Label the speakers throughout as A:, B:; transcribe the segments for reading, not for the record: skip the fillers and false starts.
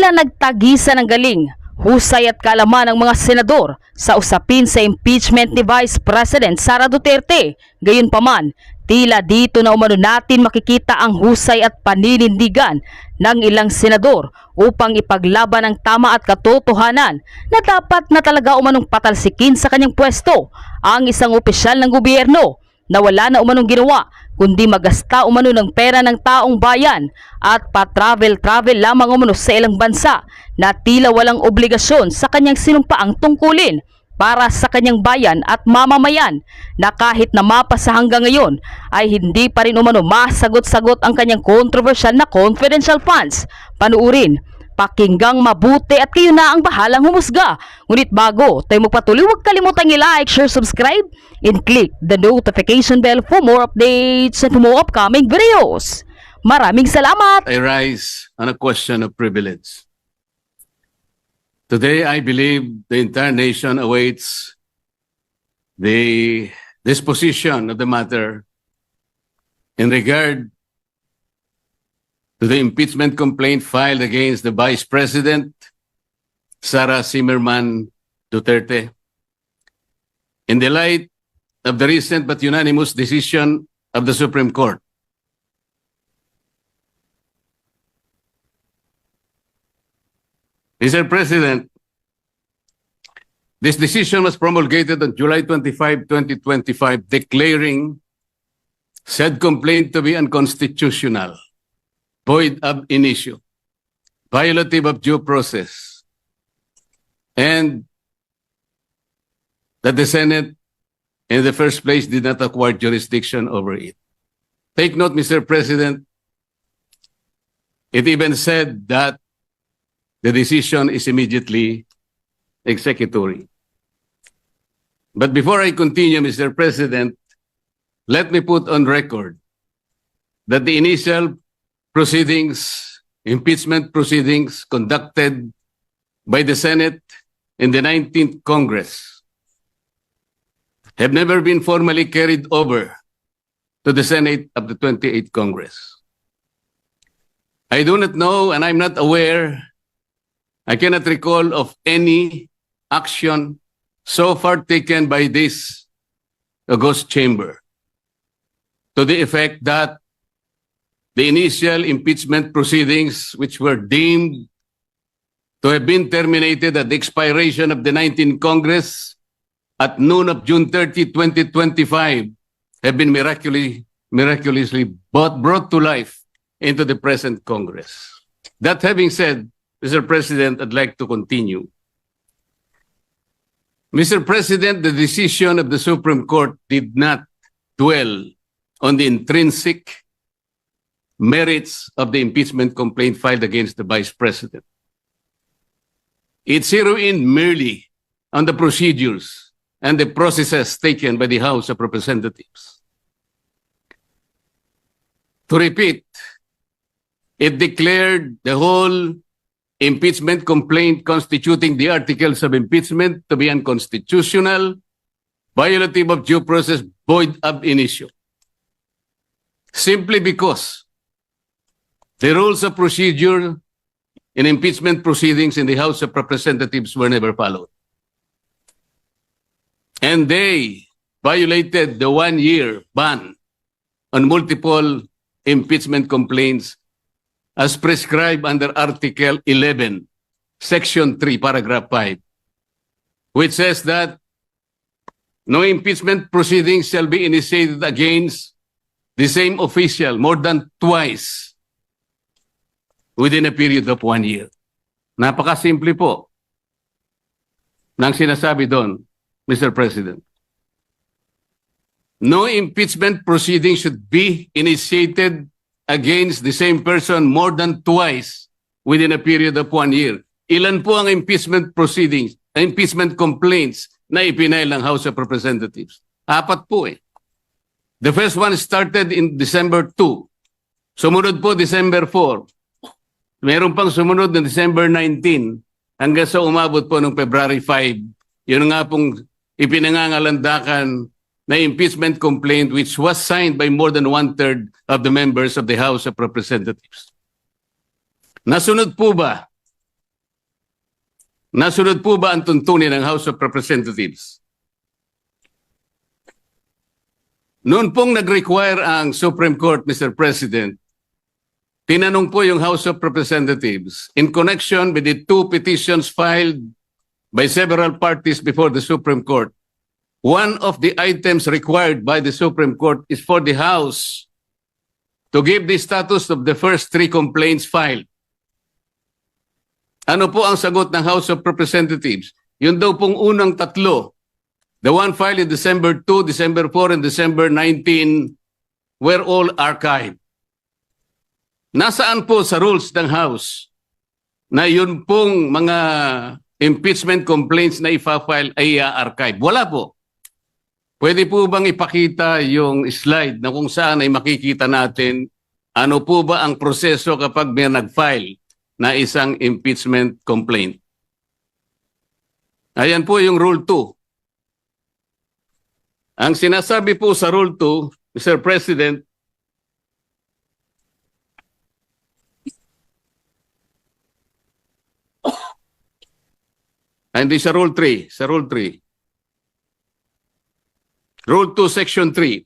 A: Tila nagtagisan ng galing, husay at kaalaman ng mga senador sa usapin sa impeachment ni Vice President Sara Duterte. Gayunpaman, tila dito na umano natin makikita ang husay at paninindigan ng ilang senador upang ipaglaban ang tama at katotohanan na dapat na talaga umanong patalsikin sa kanyang pwesto ang isang opisyal ng gobyerno na wala na umanong ginawa kundi magasta umano ng pera ng taong bayan at pa-travel-travel lamang umano sa ilang bansa na tila walang obligasyon sa kanyang sinumpaang tungkulin para sa kanyang bayan at mamamayan, na kahit na mapasa hanggang ngayon ay hindi pa rin umano masagot-sagot ang kanyang controversial na confidential funds. Panuurin, pakinggang mabuti at kayo na ang bahalang humusga. Ngunit bago tayo magpatuloy, huwag kalimutang i-like, share, subscribe, and click the notification bell for more updates and more upcoming videos. Maraming salamat!
B: I rise on a question of privilege. Today, I believe the entire nation awaits the disposition of the matter in regard to the impeachment complaint filed against the Vice President, Sara Zimmerman Duterte. In the light of the recent but unanimous decision of the Supreme Court, Mr. President, this decision was promulgated on July 25, 2025, declaring said complaint to be unconstitutional, void ab initio, violative of due process, and that the Senate in the first place did not acquire jurisdiction over it. Take note, Mr. President, it even said that the decision is immediately executory. But before I continue, Mr. President, let me put on record that the initial proceedings, impeachment proceedings conducted by the Senate in the 19th Congress have never been formally carried over to the Senate of the 28th Congress. I do not know, and I'm not aware, I cannot recall of any action so far taken by this august chamber to the effect that the initial impeachment proceedings, which were deemed to have been terminated at the expiration of the 19th Congress at noon of June 30, 2025, have been miraculously brought to life into the present Congress. That having said, Mr. President, I'd like to continue. Mr. President, the decision of the Supreme Court did not dwell on the intrinsic merits of the impeachment complaint filed against the Vice President. It zeroed in merely on the procedures and the processes taken by the House of Representatives. To repeat, it declared the whole impeachment complaint constituting the articles of impeachment to be unconstitutional, violative of due process, void ab initio. Simply because the rules of procedure in impeachment proceedings in the House of Representatives were never followed. And they violated the one-year ban on multiple impeachment complaints as prescribed under Article 11, Section 3, Paragraph 5, which says that no impeachment proceedings shall be initiated against the same official more than twice within a period of 1 year. Napakasimple po ng sinasabi doon, Mr. President. No impeachment proceedings should be initiated against the same person more than twice within a period of 1 year. Ilan po ang impeachment proceedings, impeachment complaints na ipinail ng House of Representatives? 4 po eh. The first one started in December 2. Sumunod po December 4. Meron pang sumunod na December 19 hanggang sa umabot po noong February 5. Yun nga pong ipinangangalandakan na impeachment complaint which was signed by more than 1/3 of the members of the House of Representatives. Nasunod po ba Nasunod po ba ang tuntunin ng House of Representatives? Noon pong nag-require ang Supreme Court, Mr. President, tinanong po yung House of Representatives in connection with the two petitions filed by several parties before the Supreme Court. One of the items required by the Supreme Court is for the House to give the status of the first three complaints filed. Ano po ang sagot ng House of Representatives? Yun daw pong unang tatlo, the one filed in December 2, December 4, and December 19, were all archived. Nasaan po sa rules ng House na yun pong mga impeachment complaints na ipa-file ay archive? Wala po. Pwede po bang ipakita yung slide na kung saan ay makikita natin ano po ba ang proseso kapag may nag-file na isang impeachment complaint? Ayan po yung Rule 2. Ang sinasabi po sa Rule 2, Mr. President, hindi sa Rule 3, sa Rule 3. Rule 2, Section 3.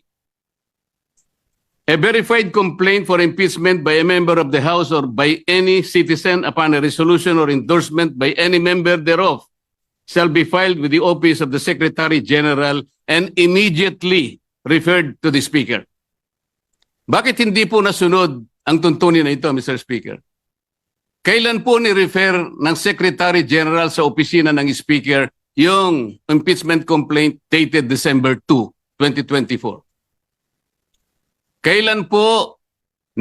B: A verified complaint for impeachment by a member of the House or by any citizen upon a resolution or endorsement by any member thereof shall be filed with the office of the Secretary General and immediately referred to the Speaker. Bakit hindi po nasunod ang tuntunin na ito, Mr. Speaker? Kailan po ni-refer ng Secretary General sa opisina ng Speaker yung impeachment complaint dated December 2, 2024? Kailan po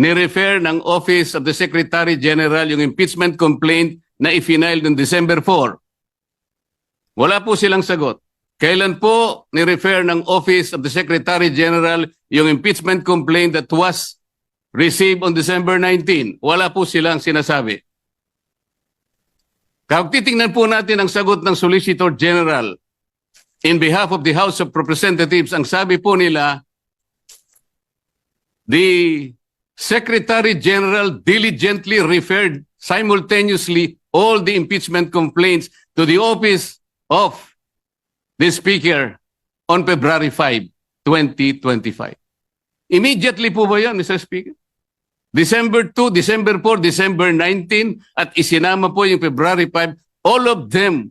B: ni-refer ng Office of the Secretary General yung impeachment complaint na i-file noong December 4? Wala po silang sagot. Kailan po ni-refer ng Office of the Secretary General yung impeachment complaint that was received on December 19? Wala po silang sinasabi. Kapag titingnan po natin ang sagot ng Solicitor General in behalf of the House of Representatives, ang sabi po nila, the Secretary General diligently referred simultaneously all the impeachment complaints to the office of the Speaker on February 5, 2025. Immediately po ba yan, Mr. Speaker? December 2, December 4, December 19, at isinama po yung February 5, all of them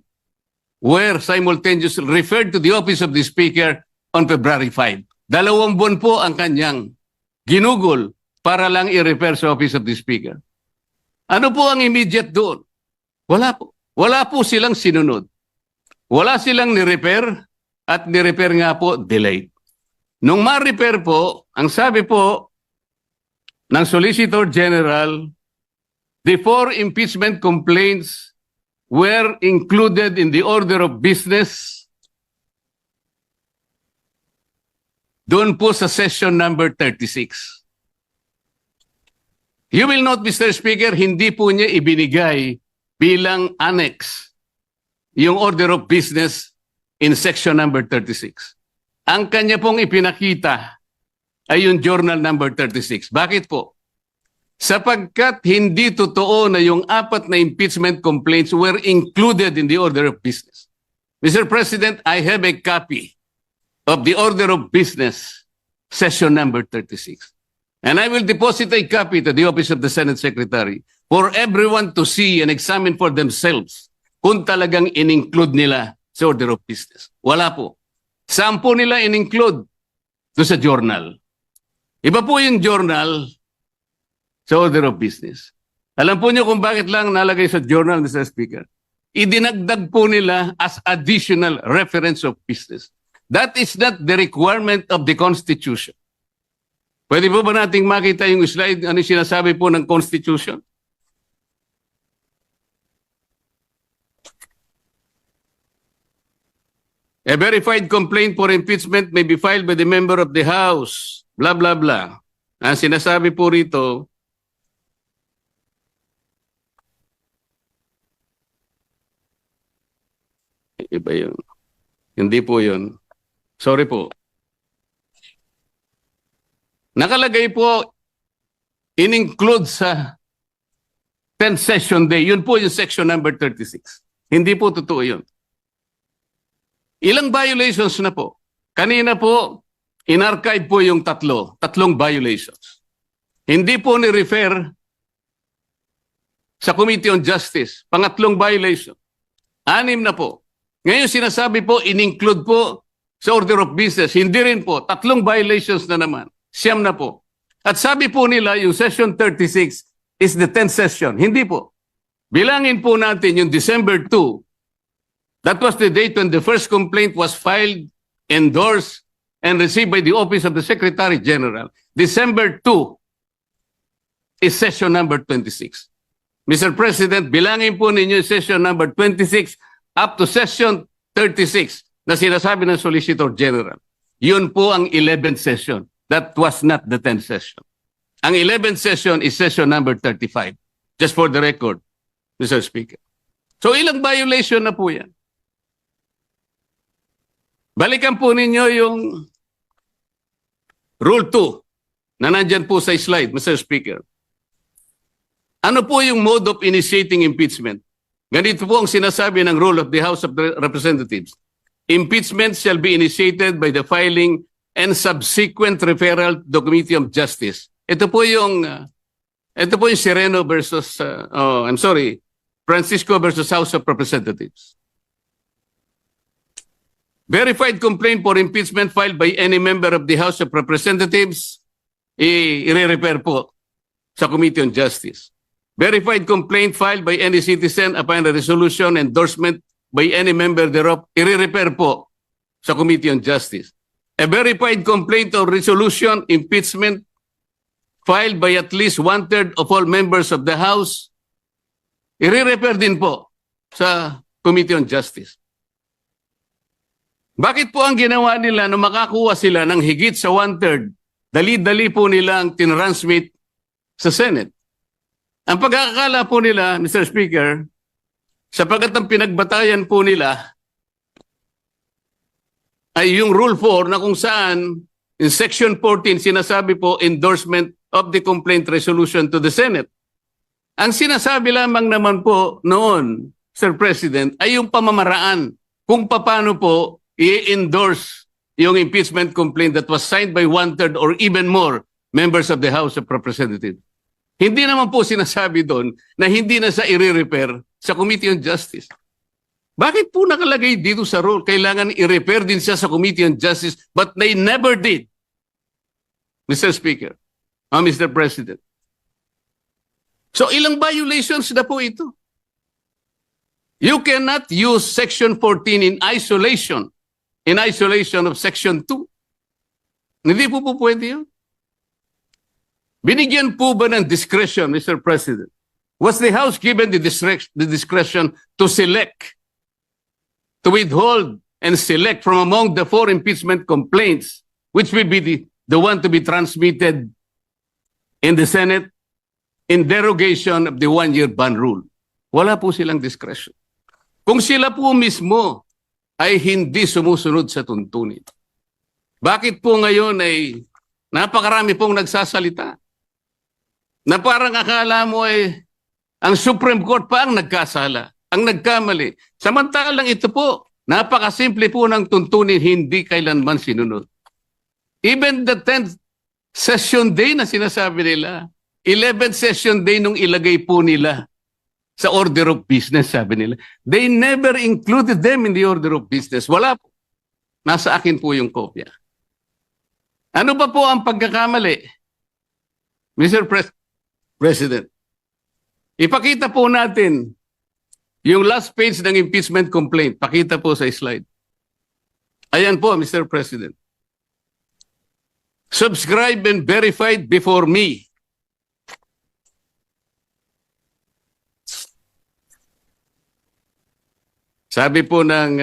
B: were simultaneously referred to the office of the Speaker on February 5. 2 buwan po ang kanyang ginugol para lang i-refer sa office of the Speaker. Ano po ang immediate doon? Wala po. Wala po silang sinunod. Wala silang ni-refer at ni-refer nga po delayed. Nung ma-refer po, ang sabi po ng Solicitor General, the 4 impeachment complaints were included in the order of business doon po sa session number 36. You will note, Mr. Speaker, hindi po niya ibinigay bilang annex yung order of business in section number 36. Ang kanya pong ipinakita ay yung journal number 36. Bakit po? Sapagkat hindi totoo na yung 4 na impeachment complaints were included in the order of business. Mr. President, I have a copy of the order of business, session number 36. And I will deposit a copy to the office of the Senate Secretary for everyone to see and examine for themselves kung talagang in-include nila sa order of business. Wala po. Saan po nila in-include? Doon sa journal. Iba po yung journal sa order of business. Alam po niyo kung bakit lang nalagay sa journal, Mr. Speaker? Idinagdag po nila as additional reference of business. That is not the requirement of the Constitution. Pwede po ba nating makita yung slide, ano yung sinasabi po ng Constitution? A verified complaint for impeachment may be filed by the member of the House, blah, blah, blah. Ang sinasabi po rito, iba yun. Hindi po yun. Sorry po. Nakalagay po, in-include sa 10th session day. Yun po yung section number 36. Hindi po totoo yun. Ilang violations na po? Kanina po, in-archive po yung tatlong violations. Hindi po ni-refer sa Committee on Justice. Pangatlong violation. 6 na po. Ngayon sinasabi po, in-include po sa order of business. Hindi rin po. 3 violations na naman. 9 na po. At sabi po nila, yung session 36 is the 10th session. Hindi po. Bilangin po natin yung December 2. That was the date when the first complaint was filed, endorsed, and received by the Office of the Secretary General. December 2 is session number 26. Mr. President, bilangin po ninyo yung session number 26 up to session 36 na sinasabi ng Solicitor General. Yun po ang 11th session. That was not the 10th session. Ang 11th session is session number 35. Just for the record, Mr. Speaker. So ilang violation na po yan? Balikan po ninyo yung Rule 2 na nandyan po sa slide, Mr. Speaker. Ano po yung mode of initiating impeachment? Ganito po ang sinasabi ng rule of the House of Representatives. Impeachment shall be initiated by the filing and subsequent referral to the Committee of Justice. Ito po yung Sereno versus, Francisco versus House of Representatives. Verified complaint for impeachment filed by any member of the House of Representatives, i-refer po sa Committee on Justice. Verified complaint filed by any citizen upon a resolution endorsement by any member thereof, i-refer po sa Committee on Justice. A verified complaint or resolution impeachment filed by at least 1/3 of all members of the House, i-refer din po sa Committee on Justice. Bakit po ang ginawa nila nung makakuha sila ng higit sa 1/3, dali-dali po nilang tinransmit sa Senate? Ang pagkakakala po nila, Mr. Speaker, sapagkat ang pinagbatayan po nila ay yung Rule 4 na kung saan in Section 14 sinasabi po endorsement of the complaint resolution to the Senate. Ang sinasabi lamang naman po noon, Sir President, ay yung pamamaraan kung paano po i-endorse yung impeachment complaint that was signed by 1/3 or even more members of the House of Representatives. Hindi naman po sinasabi doon na hindi na sa i-refer sa Committee on Justice. Bakit po nakalagay dito sa rule? Kailangan i-refer din siya sa Committee on Justice, but they never did. Mr. Speaker, Mr. President. So ilang violations na po ito? You cannot use Section 14 in isolation of Section 2. Hindi po pwede yun. Binigyan po ba ng discretion, Mr. President? Was the House given the discretion to select, to withhold and select from among the 4 impeachment complaints, which will be the one to be transmitted in the Senate in derogation of the 1-year ban rule? Wala po silang discretion. Kung sila po mismo ay hindi sumusunod sa tuntunin, bakit po ngayon ay napakarami pong nagsasalita? Na parang akala mo ay ang Supreme Court pa ang nagkasala, ang nagkamali. Samantalang ito po, napakasimple po ng tuntunin, hindi kailanman sinunod. Even the 10th session day na sinasabi nila, 11th session day nung ilagay po nila sa order of business, sabi nila, they never included them in the order of business. Wala po. Nasa akin po yung kopya. Ano ba po ang pagkakamali? Mr. President, ipakita po natin yung last page ng impeachment complaint. Pakita po sa slide. Ayan po, Mr. President. Subscribed and verified before me. Sabi po ng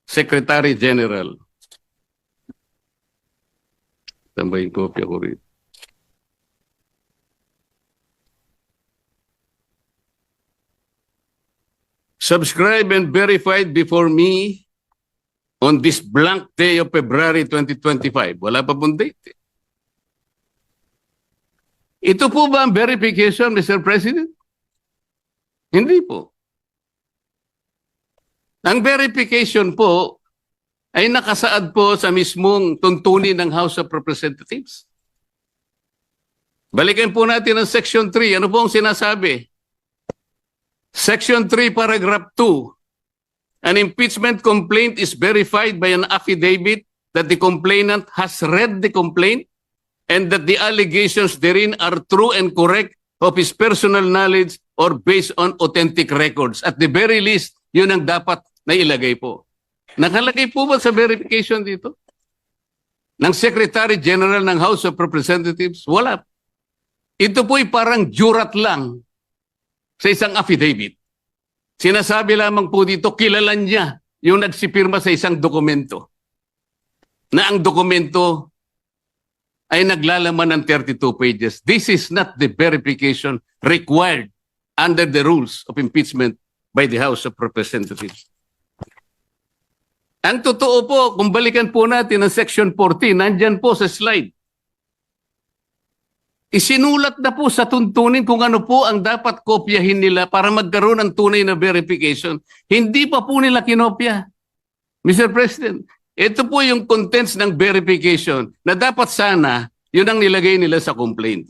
B: Secretary General, tambayin kopya ko rin. Subscribed and verified before me on this blank day of February 2025. Wala pa pong date. Ito po ba ang verification, Mr. President? Hindi po. Ang verification po ay nakasaad po sa mismong tuntunin ng House of Representatives. Balikan po natin ang Section 3. Ano po ang sinasabi? Section 3, Paragraph 2. An impeachment complaint is verified by an affidavit that the complainant has read the complaint and that the allegations therein are true and correct of his personal knowledge or based on authentic records. At the very least, yun ang dapat na ilagay po. Nakalagay po ba sa verification dito? Ng Secretary General ng House of Representatives? Wala. Ito po'y parang jurat lang sa isang affidavit. Sinasabi lamang po dito, kilala niya yung nagsipirma sa isang dokumento. Na ang dokumento ay naglalaman ng 32 pages. This is not the verification required under the rules of impeachment by the House of Representatives. Ang totoo po, kung balikan po natin ang Section 14, nandyan po sa slide. Isinulat na po sa tuntunin kung ano po ang dapat kopyahin nila para magkaroon ng tunay na verification. Hindi pa po nila kinopya. Mr. President, ito po yung contents ng verification na dapat sana yun ang nilagay nila sa complaint.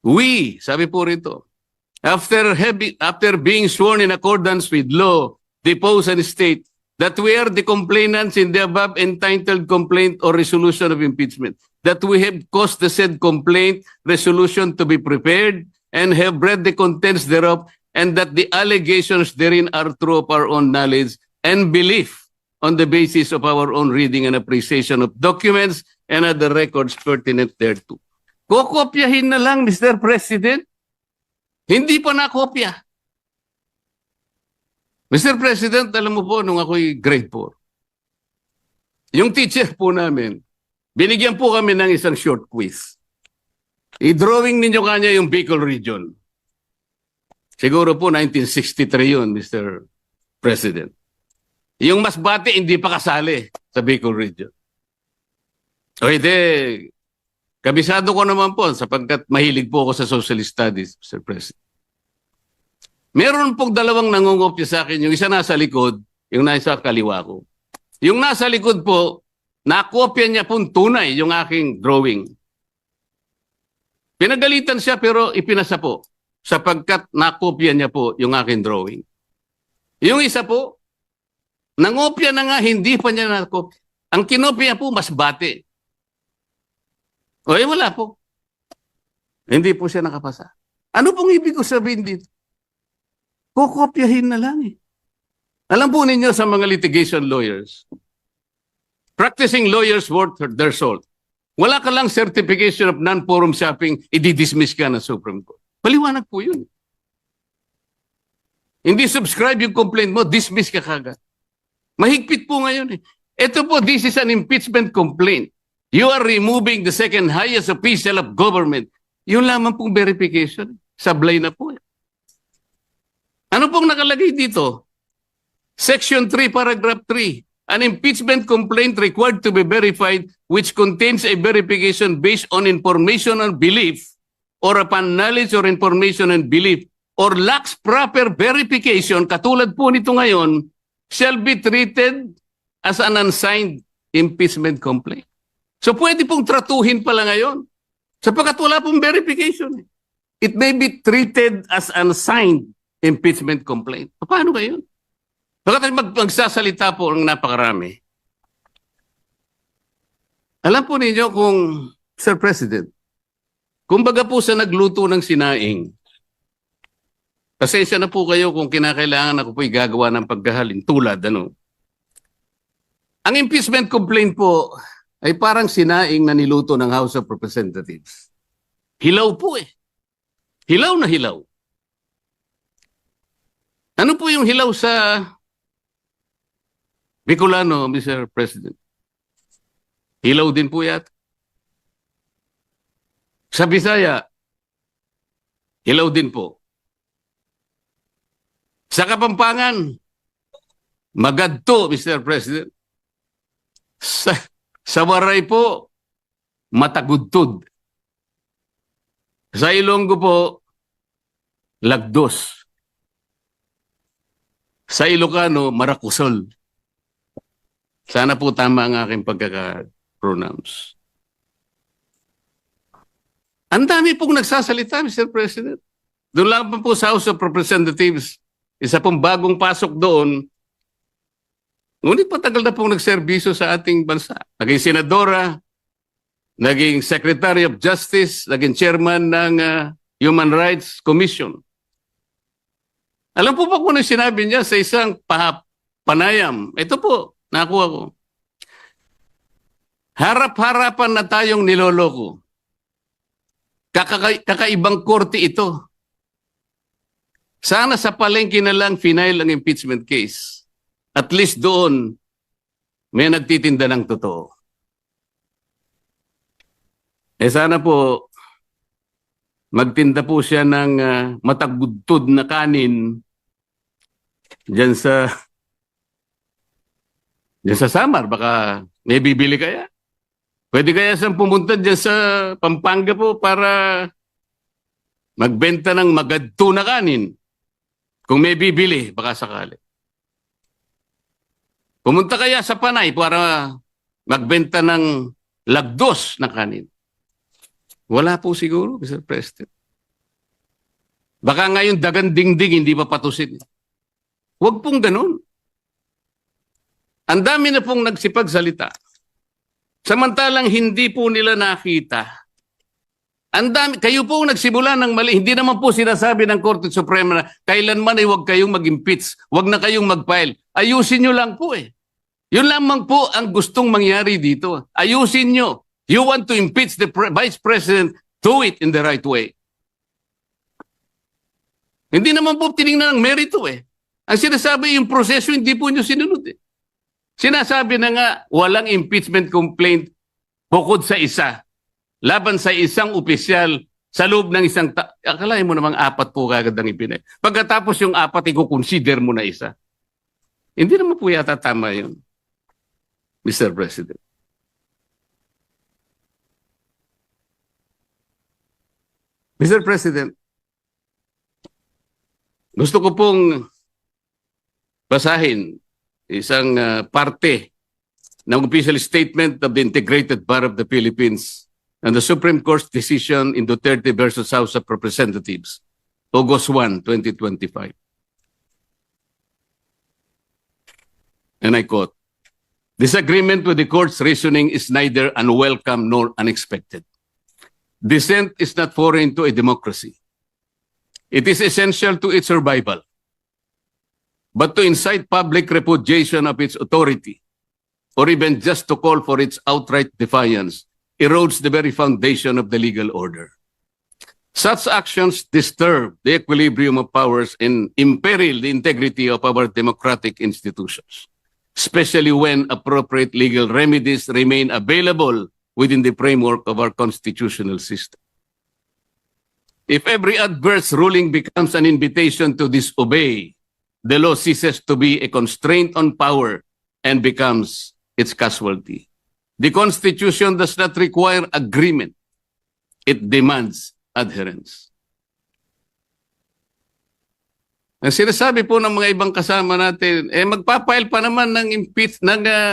B: We, sabi po rito, after being sworn in accordance with law, depose and state that we are the complainants in the above entitled complaint or resolution of impeachment, that we have caused the said complaint resolution to be prepared and have read the contents thereof, and that the allegations therein are true of our own knowledge and belief on the basis of our own reading and appreciation of documents and other records pertinent thereto. Kokopyahin na lang, Mr. President. Hindi pa nakopya. Mr. President, alam mo po, nung ako'y grade 4, yung teacher po namin, binigyan po kami ng isang short quiz. I-drawing ninyo kanya yung Bicol region. Siguro po 1963 yun, Mr. President. Yung Masbate, hindi pa kasali sa Bicol region. O hindi, kabisado ko naman po sapagkat mahilig po ako sa social studies, Mr. President. Meron pong dalawang nangungopya sa akin. Yung isa nasa likod, yung nasa kaliwa ko. Yung nasa likod po, nakopya niya pong tunay yung aking drawing. Pinagalitan siya pero ipinasa po sapagkat nakopya niya po yung aking drawing. Yung isa po, nangopya na nga, hindi pa niya nakopya. Ang kinopya po, Masbate. O wala po. Hindi po siya nakapasa. Ano pong ibig ko sabihin dito? Kukopyahin na lang eh. Alam po ninyo sa mga litigation lawyers, practicing lawyers worth their salt. Wala ka lang certification of non-forum shopping, i-dismiss ka ng Supreme Court. Paliwanag po yun. Hindi subscribe yung complaint mo, dismiss ka kagad. Mahigpit po ngayon eh. Ito po, this is an impeachment complaint. You are removing the second highest official of government. Yun lamang pong verification. Sablay na po eh. Ano pong nakalagay dito? Section 3, Paragraph 3. An impeachment complaint required to be verified which contains a verification based on information and belief or upon knowledge or information and belief or lacks proper verification, katulad po nito ngayon, shall be treated as an unsigned impeachment complaint. So pwede pong tratuhin pala ngayon sapagkat wala pong verification. It may be treated as unsigned impeachment complaint. Paano ba yun? Bakit magsasalita po ang napakarami? Alam po ninyo kung, Sir President, kumbaga po sa nagluto ng sinaing, pasensya na po kayo kung kinakailangan ako po'y gagawa ng pagkahalin tulad, ano. Ang impeachment complaint po ay parang sinaing na niluto ng House of Representatives. Hilaw po eh. Hilaw na hilaw. Ano po yung hilaw sa Bicolano, Mr. President? Hilaw din po yata. Sa Bisaya, hilaw din po. Sa Kapampangan, magadto, Mr. President. Sa Waray po, matagudtod. Sa Ilonggo po, lagdos. Sa Ilocano, Marakusol. Sana po tama ang aking pagkaka-pronounce. Ang dami pong nagsasalita, Mr. President. Doon lang pa po sa House of Representatives, isa pong bagong pasok doon. Ngunit patagal na pong nagserbisyo sa ating bansa. Naging senadora, naging Secretary of Justice, naging chairman ng Human Rights Commission. Alam po ba kung ano sinabi niya sa isang panayam? Ito po, nakuha ko. Harap-harapan na tayong niloloko. Kakaibang korte ito. Sana sa palengke na lang final ang impeachment case. At least doon, may nagtitinda ng totoo. Sana po, magtinda po siya ng matagudtod na kanin diyan sa Samar. Baka may bibili kaya. Pwede kaya siyang pumunta diyan sa Pampanga po para magbenta ng magadto na kanin. Kung may bibili, baka sakali. Pumunta kaya sa Panay para magbenta ng lagdos na kanin. Wala po siguro, Mr. President. Baka ngayon dagan dingding, hindi pa patusin. Huwag pong ganun. Ang dami na pong nagsipagsalita. Samantalang hindi po nila nakita. Ang dami, kayo po nagsimula ng mali. Hindi naman po sinasabi ng Korte Suprema na kailanman ay huwag kayong mag-impeach, huwag na kayong mag-file. Ayusin nyo lang po eh. Yun lamang po ang gustong mangyari dito. Ayusin nyo. You want to impeach the Vice President, do it in the right way. Hindi naman po tinignan ng merito eh. Ang sinasabi yung proseso, hindi po nyo sinunod eh. Sinasabi na nga, walang impeachment complaint bukod sa isa. Laban sa isang opisyal sa loob ng isang akalain mo namang 4 po kagad ang ipinay. Pagkatapos yung 4, i-consider mo na isa. Hindi naman po yata tama yun, Mr. President. Mr. President, gusto ko pong basahin isang parte ng official statement of the Integrated Bar of the Philippines and the Supreme Court's decision in Duterte versus House of Representatives, August 1, 2025. And I quote, "Disagreement with the court's reasoning is neither unwelcome nor unexpected. Dissent is not foreign to a democracy. It is essential to its survival. But to incite public repudiation of its authority, or even just to call for its outright defiance, erodes the very foundation of the legal order. Such actions disturb the equilibrium of powers and imperil the integrity of our democratic institutions, especially when appropriate legal remedies remain available within the framework of our constitutional system. If every adverse ruling becomes an invitation to disobey, the law ceases to be a constraint on power and becomes its casualty. The Constitution does not require agreement. It demands adherence." Ang sinasabi po ng mga ibang kasama natin, magpapile pa naman ng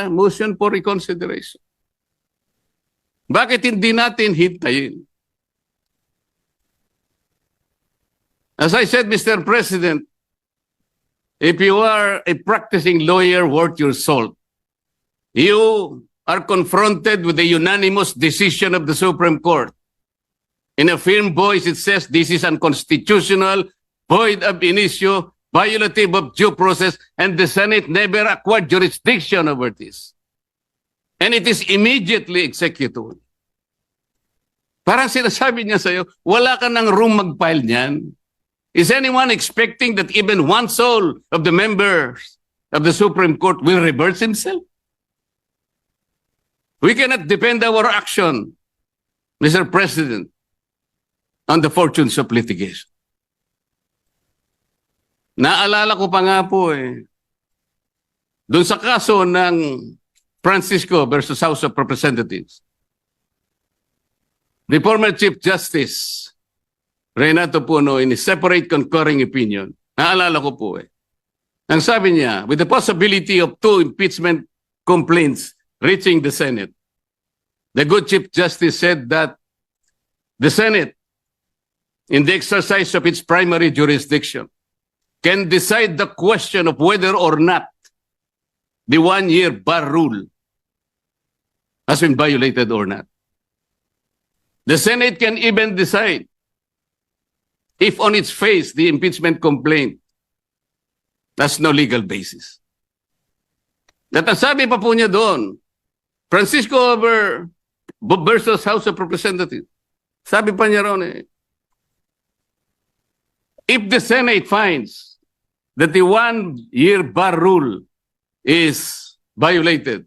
B: motion for reconsideration. Bakit hindi natin hintayin? As I said, Mr. President, if you are a practicing lawyer worth your salt, you are confronted with the unanimous decision of the Supreme Court. In a firm voice, it says this is unconstitutional, void ab initio, violative of due process, and the Senate never acquired jurisdiction over this. And it is immediately executable. Parang sinasabi niya sa'yo, wala ka ng room mag-file niyan. Is anyone expecting that even one soul of the members of the Supreme Court will reverse himself? We cannot depend our action, Mr. President, on the fortunes of litigation. Naalala ko pa nga po doon sa kaso ng Francisco versus House of Representatives. The former Chief Justice, Renato Puno, in a separate concurring opinion, naalala ko po Ang sabi niya, with the possibility of 2 impeachment complaints reaching the Senate, the good Chief Justice said that the Senate, in the exercise of its primary jurisdiction, can decide the question of whether or not the 1-year bar rule has been violated or not. The Senate can even decide if on its face the impeachment complaint has no legal basis. At ang sabi pa po niya doon, Francisco versus House of Representatives, sabi pa niya ron if the Senate finds that the 1-year bar rule is violated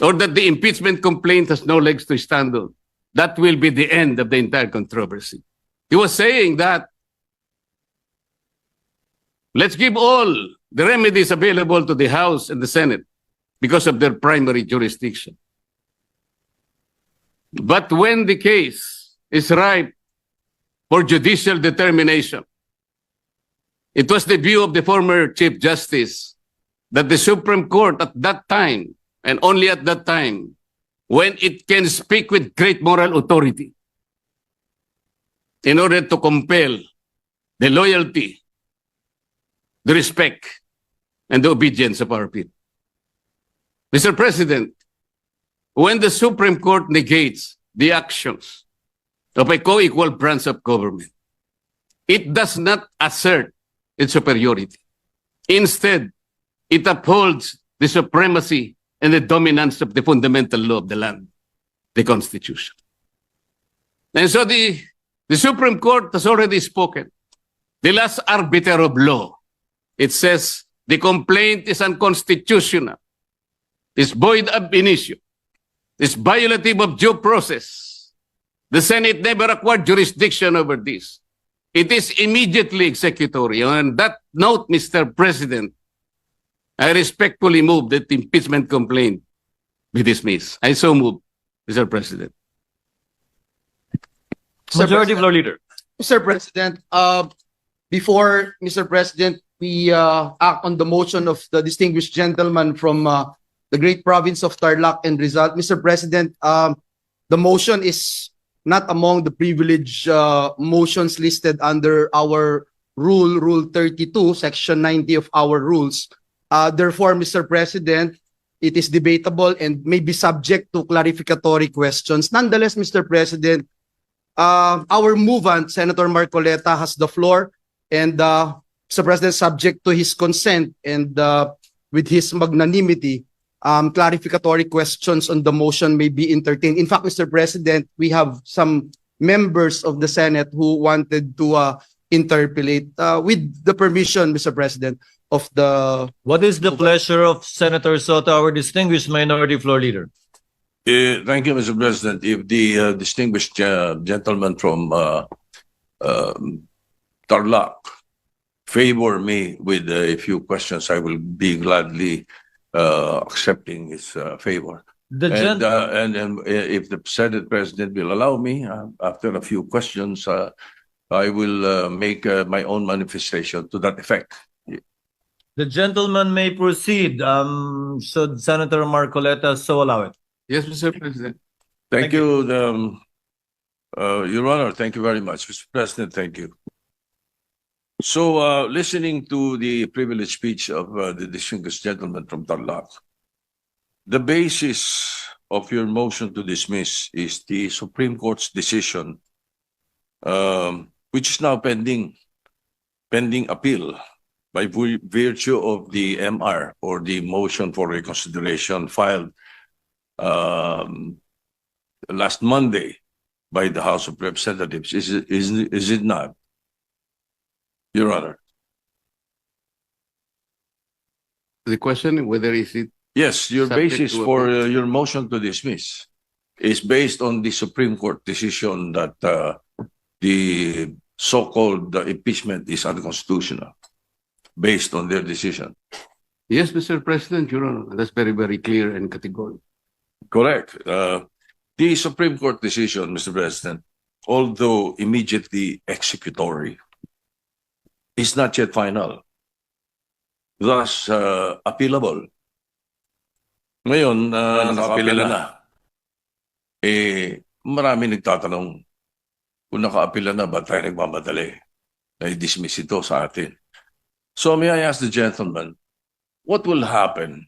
B: or that the impeachment complaint has no legs to stand on, that will be the end of the entire controversy. He was saying that let's give all the remedies available to the House and the Senate because of their primary jurisdiction. But when the case is ripe for judicial determination, it was the view of the former Chief Justice that the Supreme Court at that time, and only at that time, when it can speak with great moral authority in order to compel the loyalty, the respect, and the obedience of our people. Mr. President, when the Supreme Court negates the actions of a co-equal branch of government, it does not assert its superiority. Instead, it upholds the supremacy and the dominance of the fundamental law of the land, the Constitution. And so the Supreme Court has already spoken. The last arbiter of law, it says the complaint is unconstitutional, is void ab initio, is violative of due process. The Senate never acquired jurisdiction over this. It is immediately executory. On that note, Mr. President, I respectfully move that the impeachment complaint be dismissed. I so move, Mr. President.
C: Majority Floor Leader.
D: Mr. President, before, Mr. President, we act on the motion of the distinguished gentleman from the great province of Tarlac and Rizal. Mr. President, the motion is not among the privileged motions listed under our Rule 32, Section 90 of our rules. Therefore, Mr. President, it is debatable and may be subject to clarificatory questions. Nonetheless, Mr. President, our movant, Senator Marcoleta, has the floor, and Mr. President, subject to his consent and with his magnanimity, clarificatory questions on the motion may be entertained. In fact, Mr. President, we have some members of the Senate who wanted to interpolate with the permission, Mr. President, of the...
C: What is the pleasure of Senator Soto, our distinguished Minority Floor Leader?
E: Thank you, Mr. President. If the distinguished gentleman from Tarlac favor me with a few questions, I will be gladly accepting his favor. And if the Senate President will allow me, after a few questions, I will make my own manifestation to that effect.
C: The gentleman may proceed. Should Senator Marcoleta so allow it?
B: Yes, Mr. President.
E: Thank you, Your Honor. Thank you very much. Mr. President, thank you. So, listening to the privileged speech of the distinguished gentleman from Tarlac, the basis of your motion to dismiss is the Supreme Court's decision, which is now pending appeal by virtue of the MR, or the motion for reconsideration filed last Monday by the House of Representatives. Is it not, Your Honor?
B: The question, whether is it...
E: Yes, your
B: Subject
E: basis
B: to
E: for
B: appeal.
E: your motion to dismiss is based on the Supreme Court decision that the so-called impeachment is unconstitutional, based on their decision.
B: Yes, Mr. President, Your Honor. That's very, very clear and categorical.
E: Correct. The Supreme Court decision, Mr. President, although immediately executory, is not yet final. thus appealable. Ngayon, naka-appeal na. Marami nagtatanong, kung naka-appeal na, ba't tayo nagmamadali? Na-dismiss ito sa atin. So may I ask the gentleman, what will happen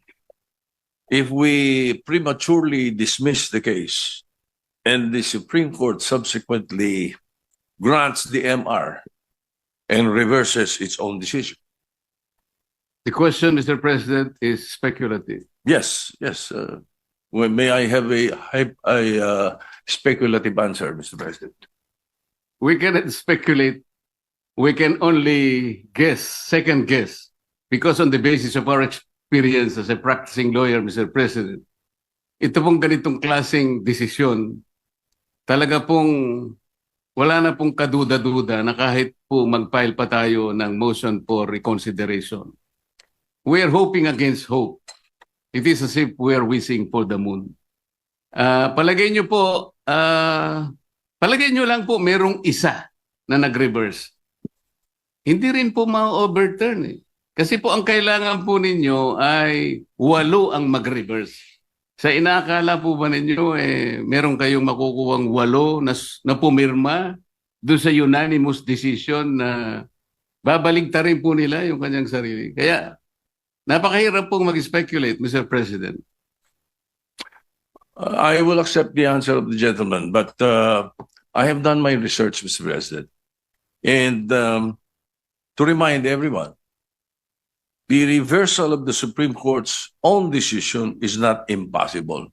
E: if we prematurely dismiss the case and the Supreme Court subsequently grants the MR and reverses its own decision?
B: The question, Mr. President, is speculative.
E: Yes, yes. May I have a speculative answer, Mr. President?
B: We cannot speculate. We can only guess, second guess, because on the basis of our experience as a practicing lawyer, Mr. President, ito pong ganitong klaseng desisyon, talaga pong wala na pong kaduda-duda na kahit po mag-file pa tayo ng motion for reconsideration. We are hoping against hope. It is as if we are wishing for the moon. Palagay nyo po, palagay nyo lang po merong isa na nag-reverse. Hindi rin po ma-overturn eh. Kasi po ang kailangan po ninyo ay 8 ang mag-reverse. Sa inaakala po ba ninyo, meron kayong makukuhang 8 na pumirma doon sa unanimous decision na babaligta rin po nila yung kanyang sarili. Kaya napakahirap pong mag-speculate, Mr. President.
E: I will accept the answer of the gentleman, but I have done my research, Mr. President. And to remind everyone, the reversal of the Supreme Court's own decision is not impossible,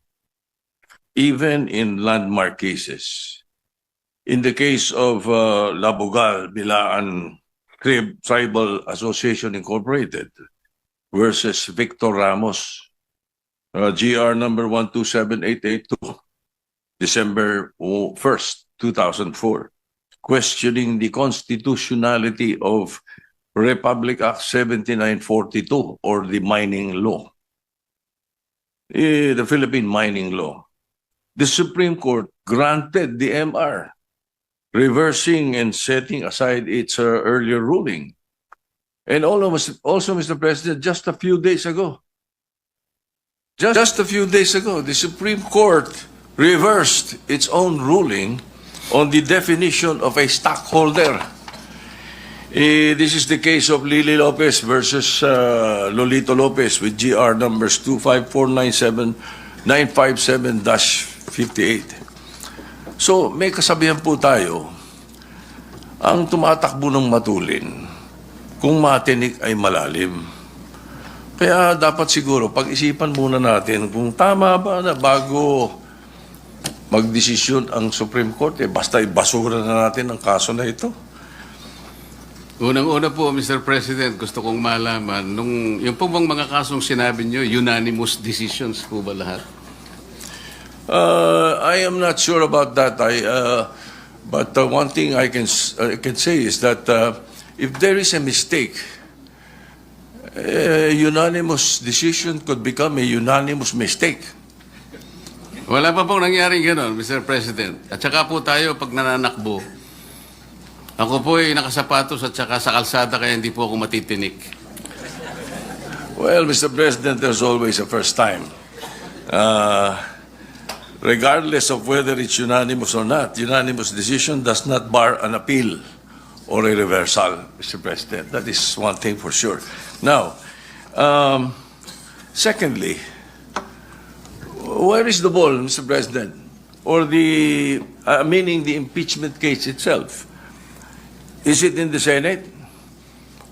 E: even in landmark cases. In the case of Labogal, Bilaan Tribal Association Incorporated versus Victor Ramos, GR number 127882, December 1st, 2004, questioning the constitutionality of Republic Act 7942 or the mining law, the Philippine mining law. The Supreme Court granted the MR, reversing and setting aside its earlier ruling. And also, Mr. President, just a few days ago, the Supreme Court reversed its own ruling on the definition of a stockholder. This is the case of Lily Lopez versus Lolito Lopez with GR numbers 25497-957-58. So, may kasabihan po tayo, ang tumatakbo ng matulin, kung matinik ay malalim. Kaya dapat siguro pag-isipan muna natin kung tama ba na bago magdesisyon ang Supreme Court, basta ibasura na natin ang kaso na ito.
B: Unang-una po, Mr. President, gusto kong malaman, yung po bang mga kasong sinabi nyo, unanimous decisions po ba lahat?
E: I am not sure about that. But one thing I can say is that if there is a mistake, a unanimous decision could become a unanimous mistake.
B: Wala pa pong nangyaring gano'n, Mr. President. At saka po tayo, pag nananakbo, ako po ay nakasapatos at saka sa kalsada kaya hindi po ako matitinik.
E: Well, Mr. President, there's always a first time. Regardless of whether it's unanimous or not, unanimous decision does not bar an appeal or a reversal, Mr. President. That is one thing for sure. Now, secondly, where is the ball, Mr. President? Or meaning the impeachment case itself? Is it in the Senate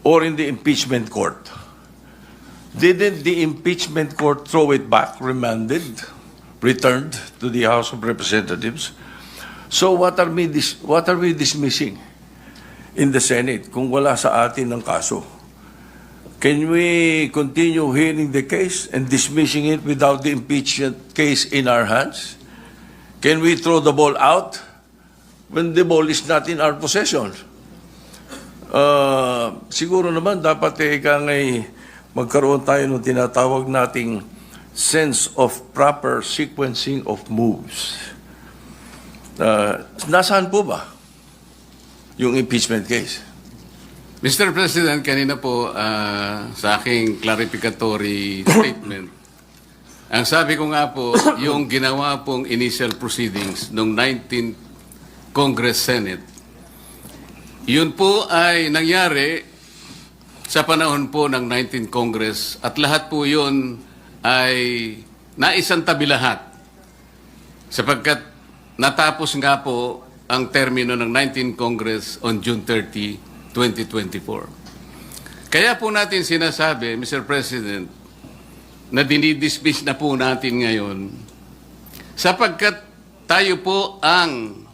E: or in the impeachment court? Didn't the impeachment court throw it back, remanded, returned to the House of Representatives? So what are we dismissing in the Senate kung wala sa atin ng kaso? Can we continue hearing the case and dismissing it without the impeachment case in our hands? Can we throw the ball out when the ball is not in our possession? Siguro naman dapat magkaroon tayo ng tinatawag nating sense of proper sequencing of moves. Nasaan po ba yung impeachment case?
B: Mr. President, kanina po sa aking clarificatory statement, ang sabi ko nga po, yung ginawa pong initial proceedings noong 19th Congress Senate, yun po ay nangyari sa panahon po ng 19th Congress at lahat po yun ay naisantabi lahat sapagkat natapos nga po ang termino ng 19th Congress on June 30, 2024. Kaya po natin sinasabi, Mr. President, na dinidismiss na po natin ngayon sapagkat tayo po ang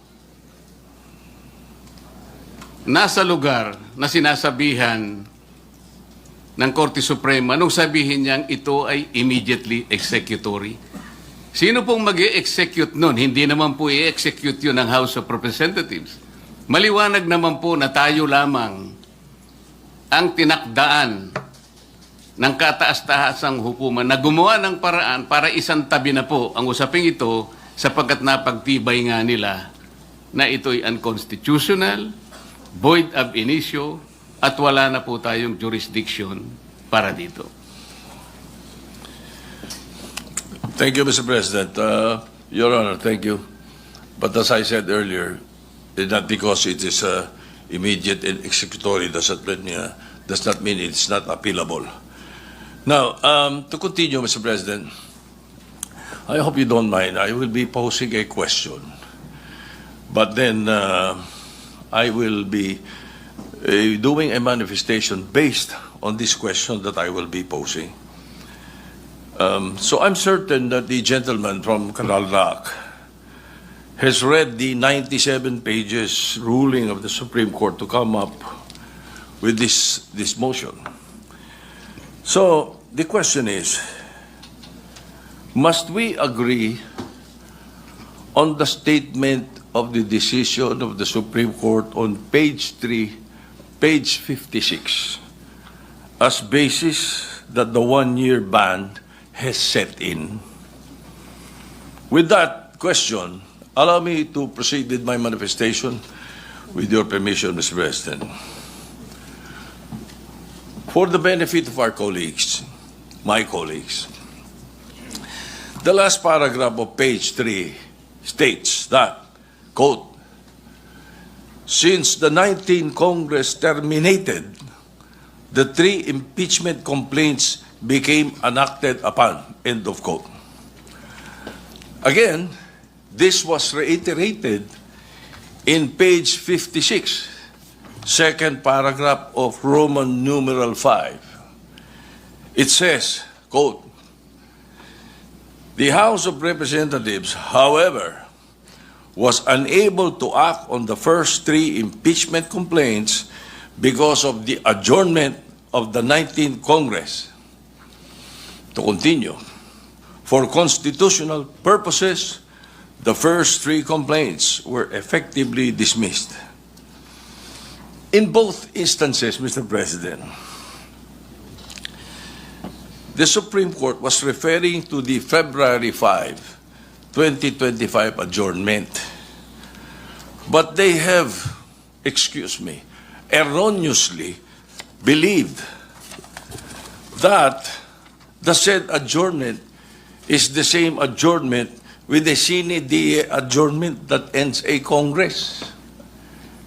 B: nasa lugar na sinasabihan ng Korte Suprema nung sabihin niyang ito ay immediately executory. Sino pong mag-i-execute nun? Hindi naman po i-execute yun ng House of Representatives. Maliwanag naman po na tayo lamang ang tinakdaan ng kataas-tahasang hukuman na gumawa ng paraan para isantabi na po ang usaping ito sapagkat napagtibay nga nila na ito'y unconstitutional, void ab initio, at wala na po tayong jurisdiction para dito.
E: Thank you, Mr. President. Your Honor, thank you. But as I said earlier, not because it is immediate and executory does not mean it's not appealable. Now, to continue, Mr. President, I hope you don't mind. I will be posing a question, but then I will be doing a manifestation based on this question that I will be posing. So I'm certain that the gentleman from Canal Rock has read the 97 pages ruling of the Supreme Court to come up with this motion. So the question is, must we agree on the statement of the decision of the Supreme Court on page 3, page 56, as basis that the one-year ban has set in? With that question, allow me to proceed with my manifestation with your permission, Mr. President. For the benefit of our colleagues, my colleagues, the last paragraph of page 3 states that, quote, since the 19th Congress terminated, the 3 impeachment complaints became enacted upon, end of quote. Again, this was reiterated in page 56, second paragraph of Roman numeral 5. It says, quote, the House of Representatives, however, was unable to act on the first 3 impeachment complaints because of the adjournment of the 19th Congress. To continue, for constitutional purposes, the first 3 complaints were effectively dismissed. In both instances, Mr. President, the Supreme Court was referring to the February 5, 2025 adjournment. But they have, erroneously believed that the said adjournment is the same adjournment with the sine die adjournment that ends a Congress.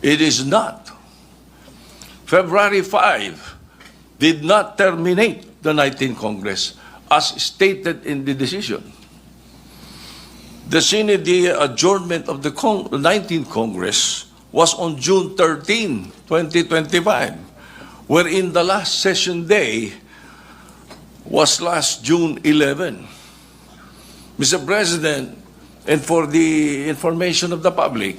E: It is not. February 5 did not terminate the 19th Congress as stated in the decision. The sine die adjournment of the 19th Congress was on June 13, 2025, wherein the last session day was last June 11. Mr. President, and for the information of the public,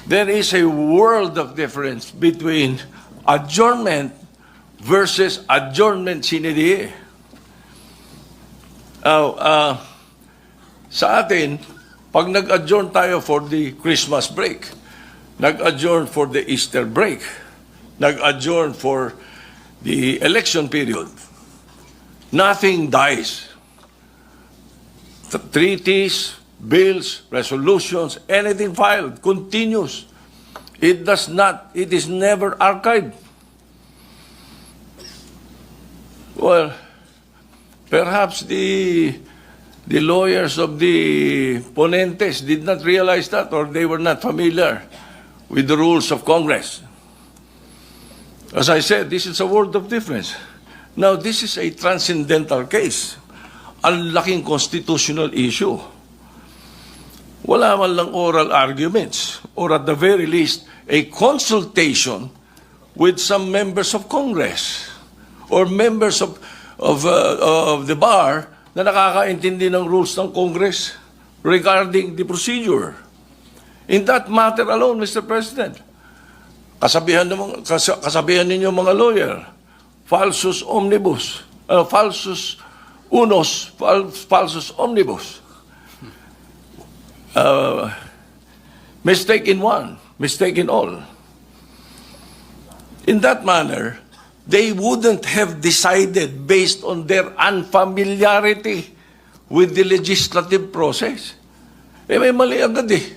E: there is a world of difference between adjournment versus adjournment sine die. Sa atin, pag nag-adjourn tayo for the Christmas break, nag-adjourn for the Easter break, nag-adjourn for the election period, nothing dies. The treaties, bills, resolutions, anything filed continues. It does not, it is never archived. Well, perhaps the lawyers of the ponentes did not realize that, or they were not familiar with the rules of Congress. As I said, this is a world of difference. Now, this is a transcendental case. Ang laking constitutional issue. Wala man lang oral arguments, or at the very least, a consultation with some members of Congress or members of the bar na nakakaintindi ng rules ng Congress regarding the procedure. In that matter alone, Mr. President, kasabihan ninyo mga lawyer, falsus omnibus, falsus unos, falsus omnibus. Mistake in one, mistake in all. In that manner, they wouldn't have decided based on their unfamiliarity with the legislative process. May mali agad eh.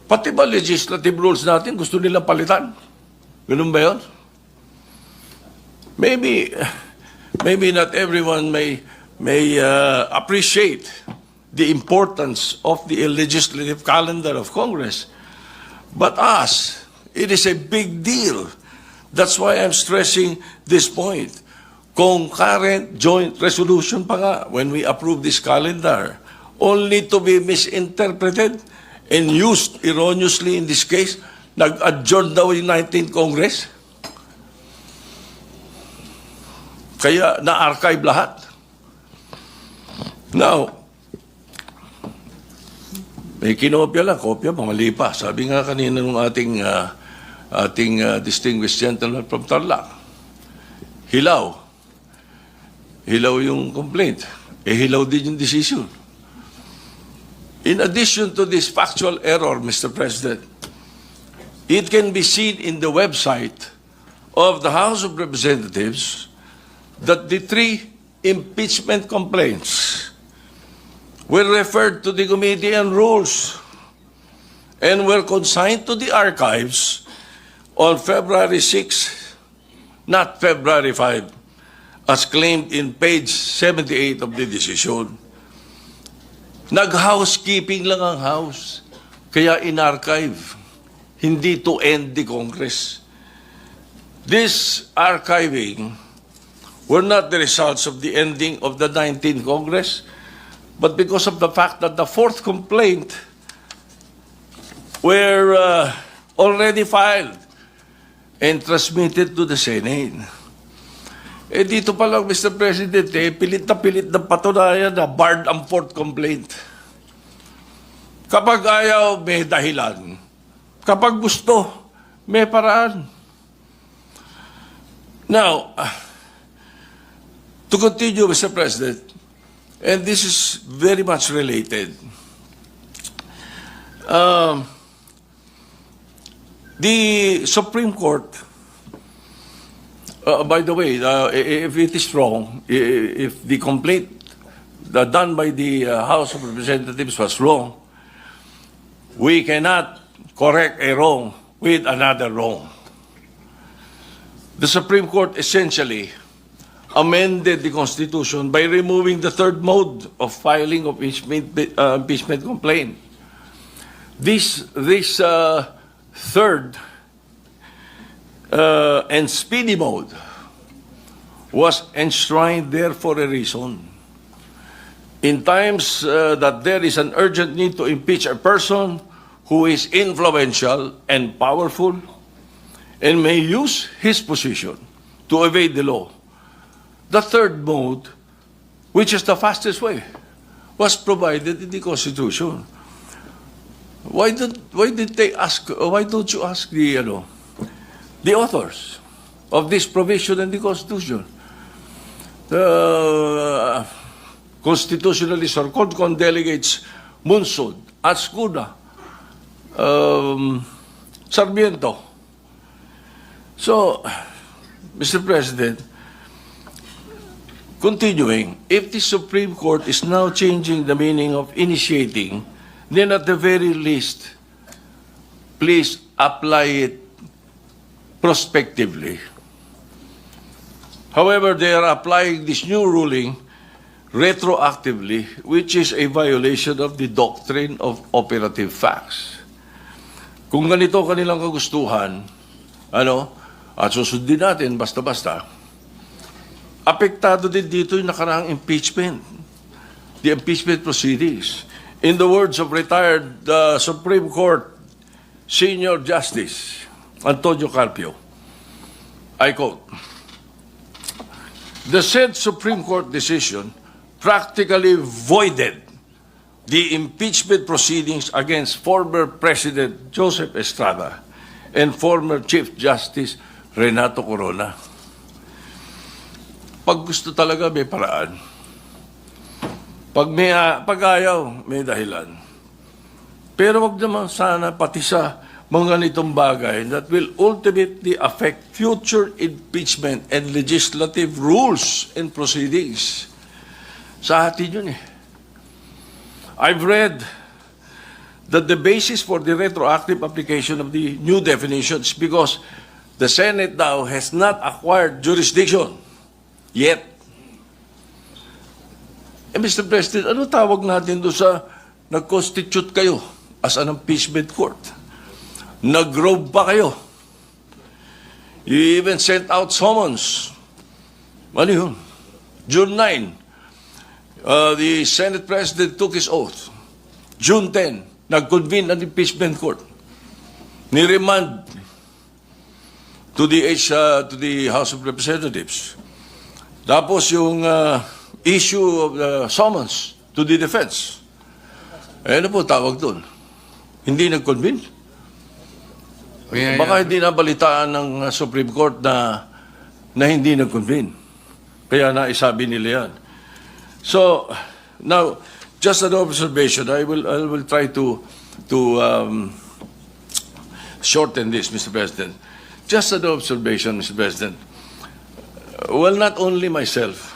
E: Pati ba legislative rules natin gusto nilang palitan? Ganun ba yun? Maybe not everyone may appreciate the importance of the legislative calendar of Congress. But us, it is a big deal. That's why I'm stressing this point. Concurrent joint resolution pa nga when we approve this calendar, only to be misinterpreted and used erroneously in this case. Nag-adjourn daw yung 19th Congress. Kaya na-archive lahat. Now, may kinopya lang, kopya, mali pa. Sabi nga kanina ng ating distinguished gentleman from Tarlac, hilaw. Hilaw yung complaint. Hilaw din yung decision. In addition to this factual error, Mr. President, it can be seen in the website of the House of Representatives that the 3 impeachment complaints were referred to the Committee on Rules and were consigned to the archives on February 6, not February 5, as claimed in page 78 of the decision. Nag-housekeeping lang ang House, kaya in-archive, hindi to end the Congress. This archiving were not the results of the ending of the 19th Congress, but because of the fact that the 4th complaint were already filed and transmitted to the Senate. Eh dito pa lang, Mr. President, pilit na patunayan na barred ang 4th complaint. Kapag ayaw, may dahilan. Kapag gusto, may paraan. Now, to continue, Mr. President, and this is very much related. The Supreme Court, by the way, if it is wrong, if the complaint done by the House of Representatives was wrong, we cannot correct a wrong with another wrong. The Supreme Court essentially amended the Constitution by removing the 3rd mode of filing of impeachment complaint. This 3rd and speedy mode was enshrined there for a reason. In times that there is an urgent need to impeach a person who is influential and powerful and may use his position to evade the law, the 3rd mode, which is the fastest way, was provided in the Constitution. Why don't you ask the authors of this provision in the Constitution? The constitutionalists or CONCON delegates Munsod, Ascuna, Sarmiento. So, Mr. President, continuing, if the Supreme Court is now changing the meaning of initiating, then at the very least, please apply it prospectively. However, they are applying this new ruling retroactively, which is a violation of the doctrine of operative facts. Kung ganito kanilang kagustuhan, at susundin natin basta-basta, apektado din dito yung nakaraang impeachment, the impeachment proceedings. In the words of retired Supreme Court Senior Justice Antonio Carpio, I quote, "The said Supreme Court decision practically voided the impeachment proceedings against former President Joseph Estrada and former Chief Justice Renato Corona." Pag gusto talaga, may paraan. Pag ayaw, may dahilan. Pero wag naman sana pati sa mga ganitong bagay that will ultimately affect future impeachment and legislative rules and proceedings. Sa atin yun eh. I've read that the basis for the retroactive application of the new definitions because the Senate now has not acquired jurisdiction yet. Mr. President, ano tawag natin doon sa nag-constitute kayo as an impeachment court? Nag-robe pa kayo? You even sent out summons. Ano yun? June 9, the Senate President took his oath. June 10, nag-convene an impeachment court. Niremand to the House of Representatives. Tapos yung issue of the summons to the defense. Ano po tawag doon? Hindi nag-convene? Baka hindi nabalitaan ng Supreme Court na hindi nag-convene. Kaya naisabi nila yan. So, now, just an observation. I will try to shorten this, Mr. President. Just an observation, Mr. President. Well, not only myself,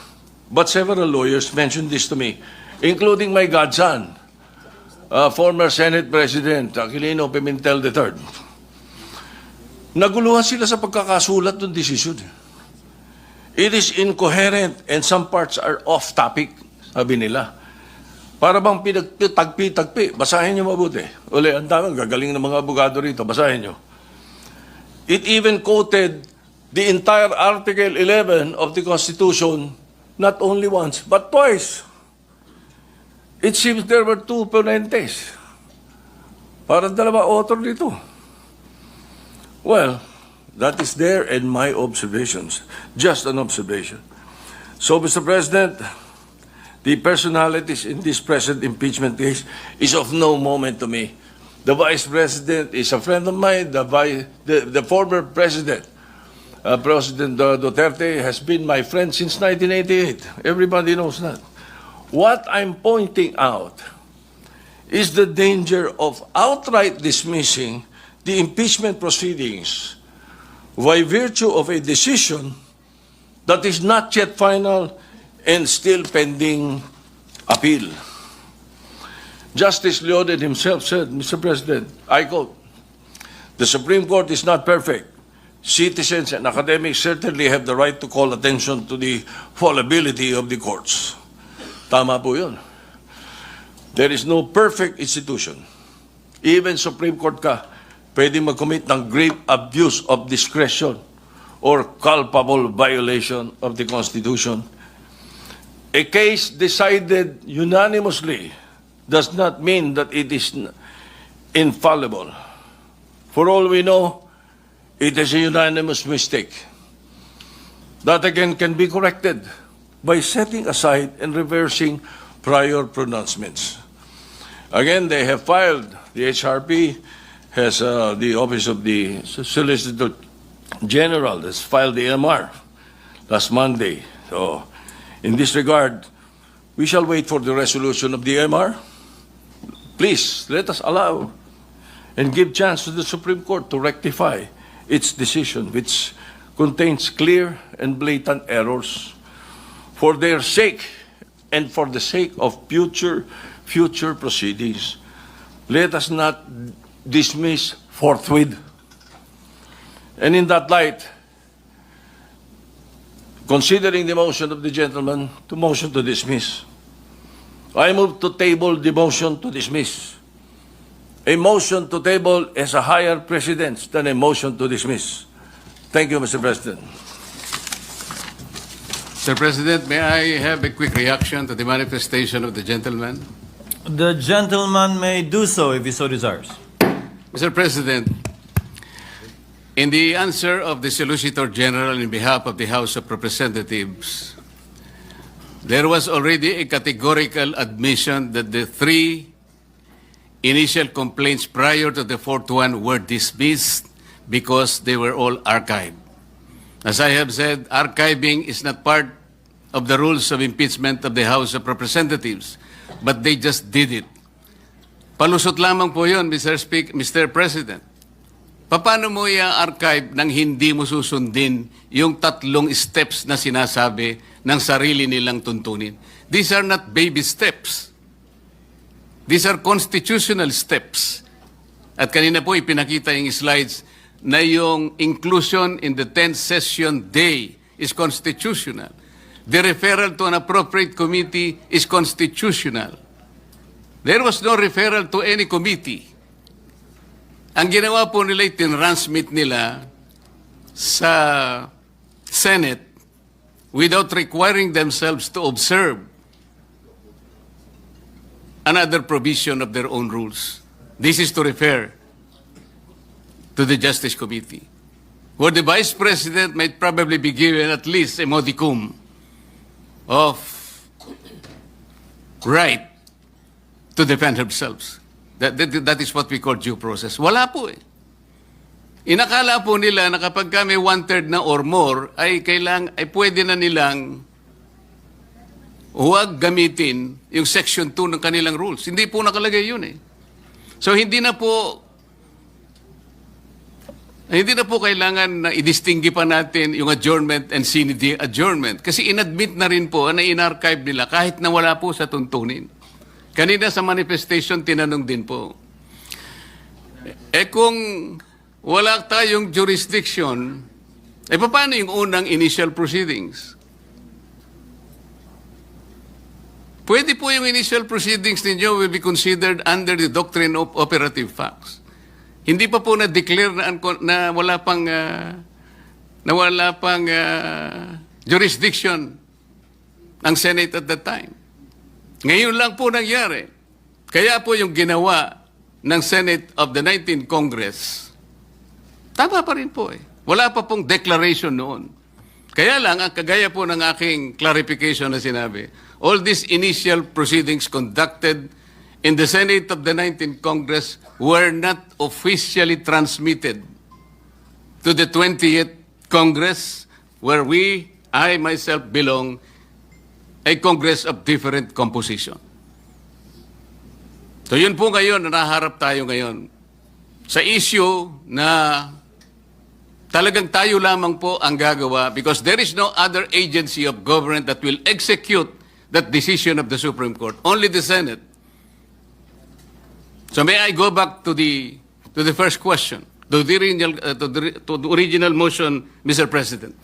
E: but several lawyers mentioned this to me, including my godson, former Senate President Aquilino Pimentel III. Naguluhan sila sa pagkakasulat ng desisyon. It is incoherent and some parts are off topic, sabi nila. Para bang pinagtagpi-tagpi. Basahin niyo mabuti. Uli, ang daming gagaling ng mga abogado rito. Basahin niyo. It even quoted the entire Article 11 of the Constitution not only once, but twice. It seems there were two ponentes. Parang dalawa author dito. Well, that is there in my observations. Just an observation. So, Mr. President, the personalities in this present impeachment case is of no moment to me. The Vice President is a friend of mine. The former President, President Duterte, has been my friend since 1988. Everybody knows that. What I'm pointing out is the danger of outright dismissing the impeachment proceedings by virtue of a decision that is not yet final and still pending appeal. Justice Leoden himself said, Mr. President, I quote, "The Supreme Court is not perfect. Citizens and academics certainly have the right to call attention to the fallibility of the courts." Tama po yun. There is no perfect institution. Even Supreme Court ka, pwede mag-commit ng grave abuse of discretion or culpable violation of the Constitution. A case decided unanimously does not mean that it is infallible. For all we know, it is a unanimous mistake. That again can be corrected by setting aside and reversing prior pronouncements. Again, they have filed, the HRP has the Office of the Solicitor General has filed the MR last Monday. So, in this regard, we shall wait for the resolution of the MR. Please, let us allow and give chance to the Supreme Court to rectify its decision, which contains clear and blatant errors. For their sake and for the sake of future proceedings, let us not dismiss forthwith And in that light, considering the motion of the gentleman to motion to dismiss, I move to table the motion to dismiss. A motion to table has a higher precedence than a motion to dismiss. Thank you, Mr. President.
B: Mr. President, may I have a quick reaction to the manifestation of the gentleman?
C: The gentleman may do so if he so desires.
B: Mr. President, in the answer of the Solicitor General in behalf of the House of Representatives, there was already a categorical admission that the three initial complaints prior to the fourth one were dismissed because they were all archived. As I have said, archiving is not part of the rules of impeachment of the House of Representatives, but they just did it. Palusot lamang po yun, Mr. President. Paano mo i-archive nang hindi mo susundin yung tatlong steps na sinasabi ng sarili nilang tuntunin? These are not baby steps. These are constitutional steps. At kanina po ipinakita yung slides na yung inclusion in the 10th session day is constitutional. The referral to an appropriate committee is constitutional. There was no referral to any committee. Ang ginawa po nila, tinransmit nila sa Senate without requiring themselves to observe another provision of their own rules. This is to refer to the Justice Committee, where the Vice President might probably be given at least a modicum of right to defend themselves. That is what we call due process. Wala po eh. Inakala po nila na kapag may 1/3 na or more, ay pwede na nilang huwag gamitin yung Section 2 ng kanilang rules. Hindi po nakalagay yun eh. So hindi na po kailangan na i-distinguish pa natin yung adjournment and sine adjournment. Kasi inadmit na rin po na in-archive nila kahit na wala po sa tuntunin. Kanina sa manifestation, tinanong din po. Kung wala tayong jurisdiction, paano yung unang initial proceedings? Pwede po yung initial proceedings ninyo will be considered under the doctrine of operative facts. Hindi pa po na-declare na wala pang jurisdiction ang Senate at that time. Ngayon lang po nangyari. Kaya po yung ginawa ng Senate of the 19th Congress, tama pa rin po eh. Wala pa pong declaration noon. Kaya lang, ang kagaya po ng aking clarification na sinabi, all these initial proceedings conducted in the Senate of the 19th Congress were not officially transmitted to the 20th Congress, where I myself belong, a Congress of different composition. So yun po ngayon, naharap tayo ngayon sa issue na talagang tayo lamang po ang gagawa because there is no other agency of government that will execute that decision of the Supreme Court. Only the Senate. So may I go back to the first question, to the original motion, Mr. President.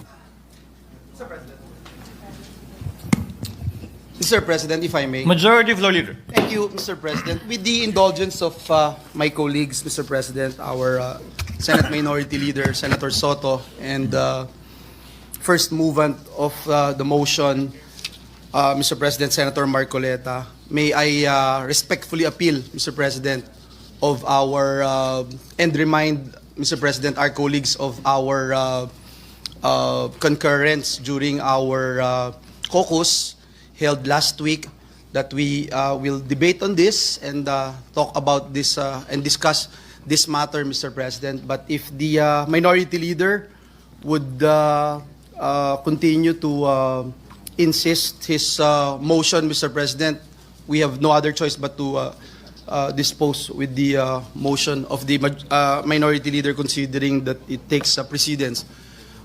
D: Mr. President, if I may.
C: Majority Floor Leader.
D: Thank you, Mr. President. With the indulgence of my colleagues, Mr. President, our Senate Minority Leader, Senator Soto, and first movement of the motion, Mr. President, Senator Marcoleta, may I respectfully appeal, Mr. President, of our, and remind, Mr. President, our colleagues of our concurrence during our caucus held last week, that we will debate on this and talk about this and discuss this matter, Mr. President. But if the minority leader would continue to insist his motion, Mr. President, we have no other choice but to dispose with the motion of the minority leader, considering that it takes precedence,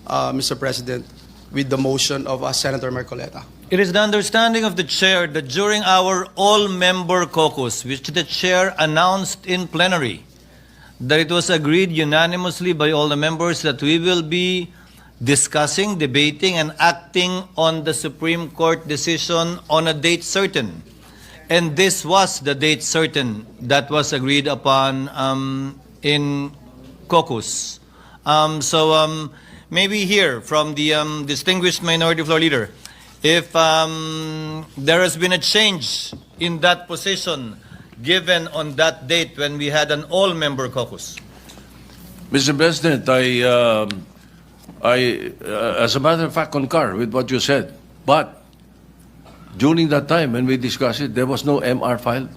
D: Mr. President, with the motion of Senator Marcoleta.
C: It is the understanding of the Chair that during our all-member caucus, which the Chair announced in plenary, that it was agreed unanimously by all the members that we will be discussing, debating, and acting on the Supreme Court decision on a date certain. And this was the date certain that was agreed upon in caucus. Maybe hear from the distinguished Minority Floor Leader if there has been a change in that position given on that date when we had an all-member caucus.
E: Mr. President, as a matter of fact, concur with what you said. But during that time when we discussed it, there was no MR filed.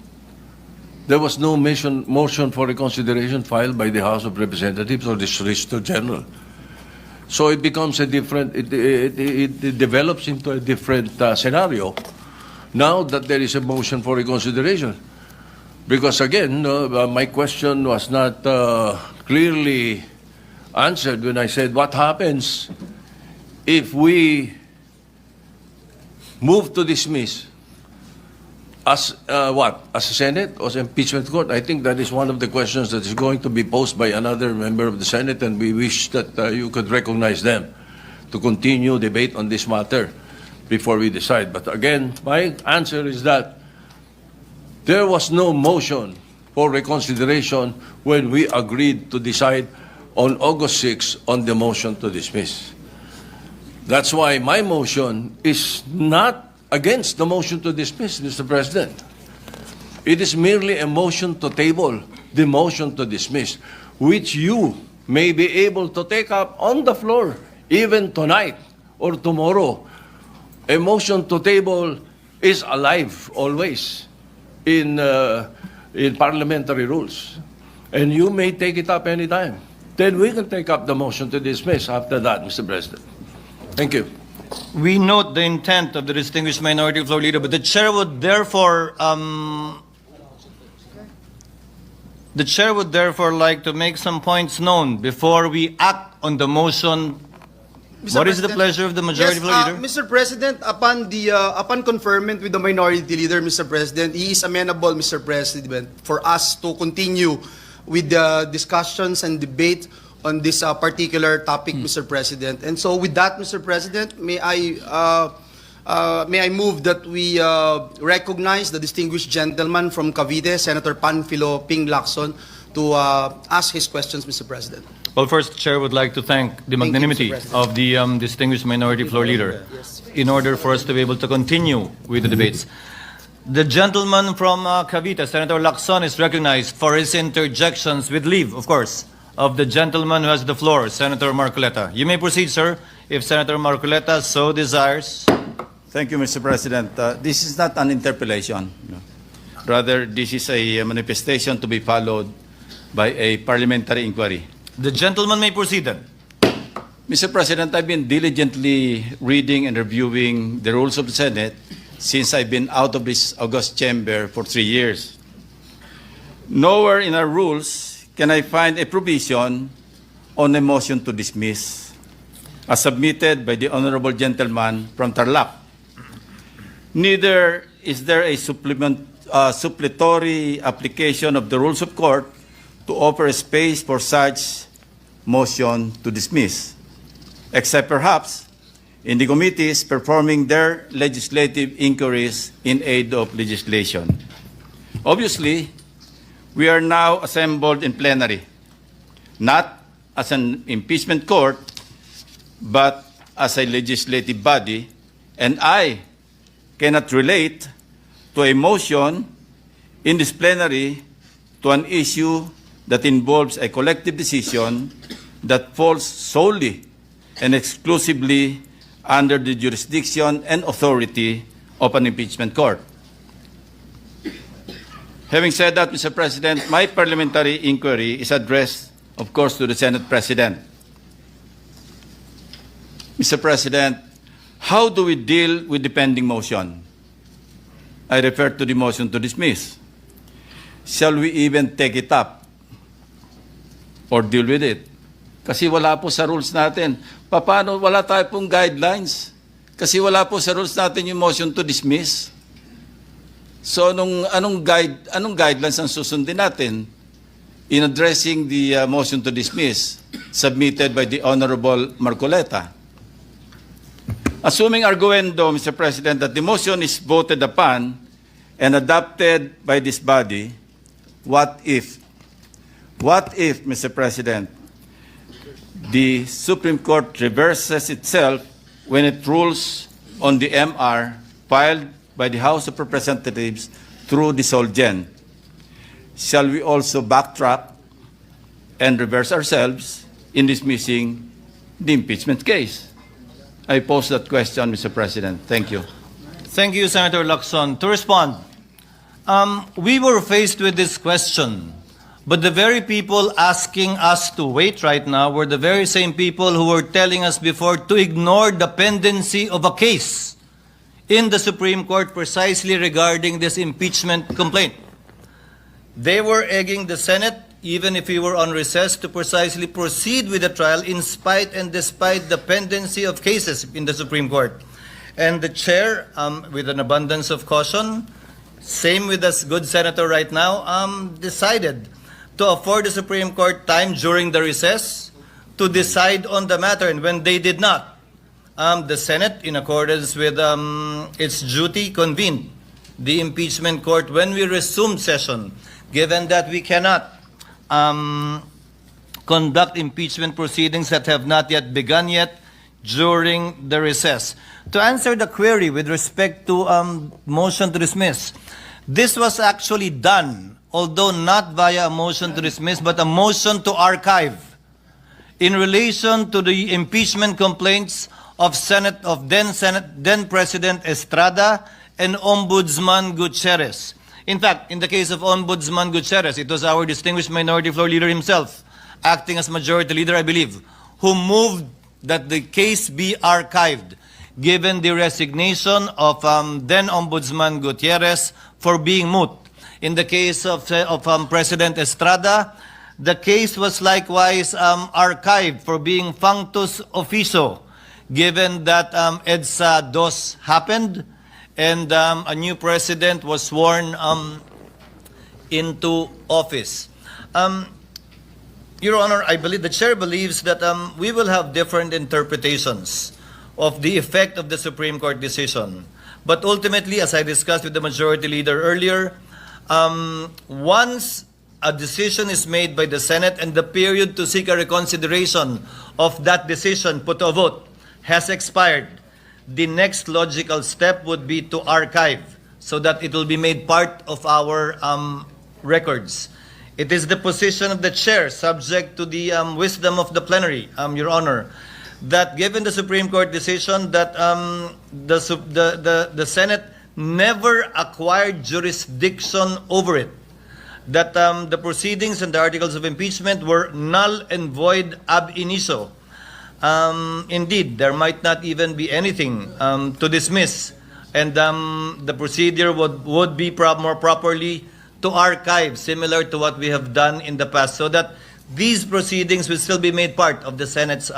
E: There was no motion for reconsideration filed by the House of Representatives or the Solicitor General. So it becomes a different, it develops into a different scenario now that there is a motion for reconsideration. Because again, my question was not clearly answered when I said, what happens if we move to dismiss as what? As a Senate or as impeachment court? I think that is one of the questions that is going to be posed by another member of the Senate, and we wish that you could recognize them to continue debate on this matter before we decide. But again, my answer is that there was no motion for reconsideration when we agreed to decide on August 6 on the motion to dismiss. That's why my motion is not against the motion to dismiss, Mr. President. It is merely a motion to table the motion to dismiss, which you may be able to take up on the floor even tonight or tomorrow. A motion to table is alive always in parliamentary rules, and you may take it up anytime. Then we can take up the motion to dismiss after that, Mr. President. Thank you.
C: We note the intent of the distinguished Minority Floor Leader, but the chair would therefore like to make some points known before we act on the motion.
D: Mr.
C: What is the
D: President?
C: pleasure of the Majority
D: Yes,
C: Floor Leader?
D: Mr. President, upon conferment with the Minority Leader, Mr. President, he is amenable, Mr. President, for us to continue with the discussions and debate on this particular topic, Mr. President. And so with that, Mr. President, may I move that we recognize the distinguished gentleman from Cavite, Senator Panfilo Ping Lacson, to ask his questions, Mr. President.
C: Well, first, the Chair would like to thank the
D: Thank you,
C: magnanimity
D: Mr. President.
C: of the distinguished Minority Floor Leader in order for us to be able to continue with the debates. The gentleman from Cavite, Senator Lacson, is recognized for his interjections with leave, of course, of the gentleman who has the floor, Senator Marcoleta. You may proceed, sir, if Senator Marcoleta so desires.
F: Thank you, Mr. President. This is not an interpellation. Rather, this is a manifestation to be followed by a parliamentary inquiry.
C: The gentleman may proceed then.
F: Mr. President, I've been diligently reading and reviewing the rules of the Senate since I've been out of this august chamber for 3 years. Nowhere in our rules can I find a provision on a motion to dismiss, as submitted by the honorable gentleman from Tarlac. Neither is there a supplementary application of the rules of court to offer a space for such motion to dismiss, except perhaps in the committees performing their legislative inquiries in aid of legislation. Obviously, we are now assembled in plenary, not as an impeachment court, but as a legislative body, and I cannot relate to a motion in this plenary to an issue that involves a collective decision that falls solely and exclusively under the jurisdiction and authority of an impeachment court. Having said that, Mr. President, my parliamentary inquiry is addressed, of course, to the Senate President. Mr. President, how do we deal with the pending motion? I refer to the motion to dismiss. Shall we even take it up or deal with it? Kasi wala po sa rules natin. Paano wala tayo pong guidelines? Kasi wala po sa rules natin yung motion to dismiss. So anong guidelines ang susundin natin? in addressing the motion to dismiss submitted by the Honorable Marcoleta. Assuming arguendo, Mr. President, that the motion is voted upon and adopted by this body, what if, Mr. President, the Supreme Court reverses itself when it rules on the MR filed by the House of Representatives through the Solgen? Shall we also backtrack and reverse ourselves in dismissing the impeachment case? I pose that question, Mr. President. Thank you.
C: Thank you, Senator Lacson. To respond, we were faced with this question, but the very people asking us to wait right now were the very same people who were telling us before to ignore the pendency of a case in the Supreme Court precisely regarding this impeachment complaint. They were egging the Senate, even if we were on recess, to precisely proceed with the trial in spite and despite the pendency of cases in the Supreme Court. And the chair, with an abundance of caution, same with us good senator right now, decided to afford the Supreme Court time during the recess to decide on the matter. And when they did not, the Senate, in accordance with its duty, convened the impeachment court when we resumed session, given that we cannot conduct impeachment proceedings that have not yet begun yet during the recess. To answer the query with respect to motion to dismiss, this was actually done, although not via a motion to dismiss, but a motion to archive in relation to the impeachment complaints of then President Estrada and Ombudsman Gutierrez. In fact, in the case of Ombudsman Gutierrez, it was our distinguished minority floor leader himself, acting as majority leader, I believe, who moved that the case be archived, given the resignation of then Ombudsman Gutierrez for being moot. In the case of President Estrada, the case was likewise archived for being functus officio, given that EDSA DOS happened and a new president was sworn into office. Your Honor, I believe the chair believes that we will have different interpretations of the effect of the Supreme Court decision. But ultimately, as I discussed with the majority leader earlier, once a decision is made by the Senate and the period to seek a reconsideration of that decision put to a vote has expired, the next logical step would be to archive so that it will be made part of our records. It is the position of the chair, subject to the wisdom of the plenary, Your Honor, that given the Supreme Court decision that the Senate never acquired jurisdiction over it, that the proceedings and the articles of impeachment were null and void ab initio. Indeed, there might not even be anything to dismiss, and the procedure would be more properly to archive, similar to what we have done in the past, so that these proceedings will still be made part of the Senate's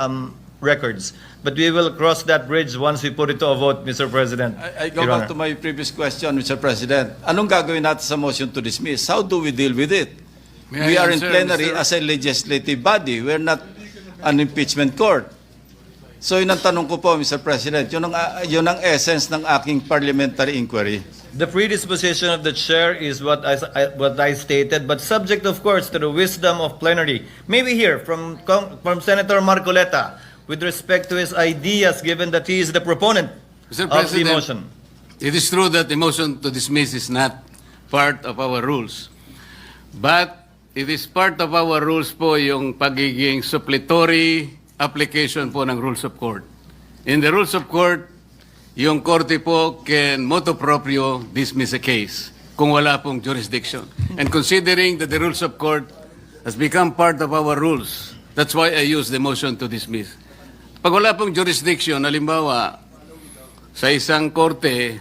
C: records. But we will cross that bridge once we put it to a vote, Mr. President.
F: I go
C: Your
F: back
C: Honor.
F: to my previous question, Mr. President. Anong gagawin natin sa motion to dismiss? How do we deal with it?
B: May
F: We
B: I
F: are in
B: answer,
F: plenary
B: Mr.
F: as a legislative body. We're not an impeachment court. So yun ang tanong ko po, Mr. President. Yun ang essence ng aking parliamentary inquiry.
C: The predisposition of the chair is what I stated, but subject, of course, to the wisdom of plenary. May we hear from Senator Marcoleta with respect to his ideas, given that he is the proponent
B: Mr.
C: of the
B: President,
C: motion.
B: it is true that the motion to dismiss is not part of our rules. But it is part of our rules po yung pagiging suppletory application po ng rules of court. In the rules of court, yung korte po can motu proprio dismiss a case kung wala pong jurisdiction. And considering that the rules of court has become part of our rules, that's why I use the motion to dismiss. Pag wala pong jurisdiction, halimbawa, sa isang korte,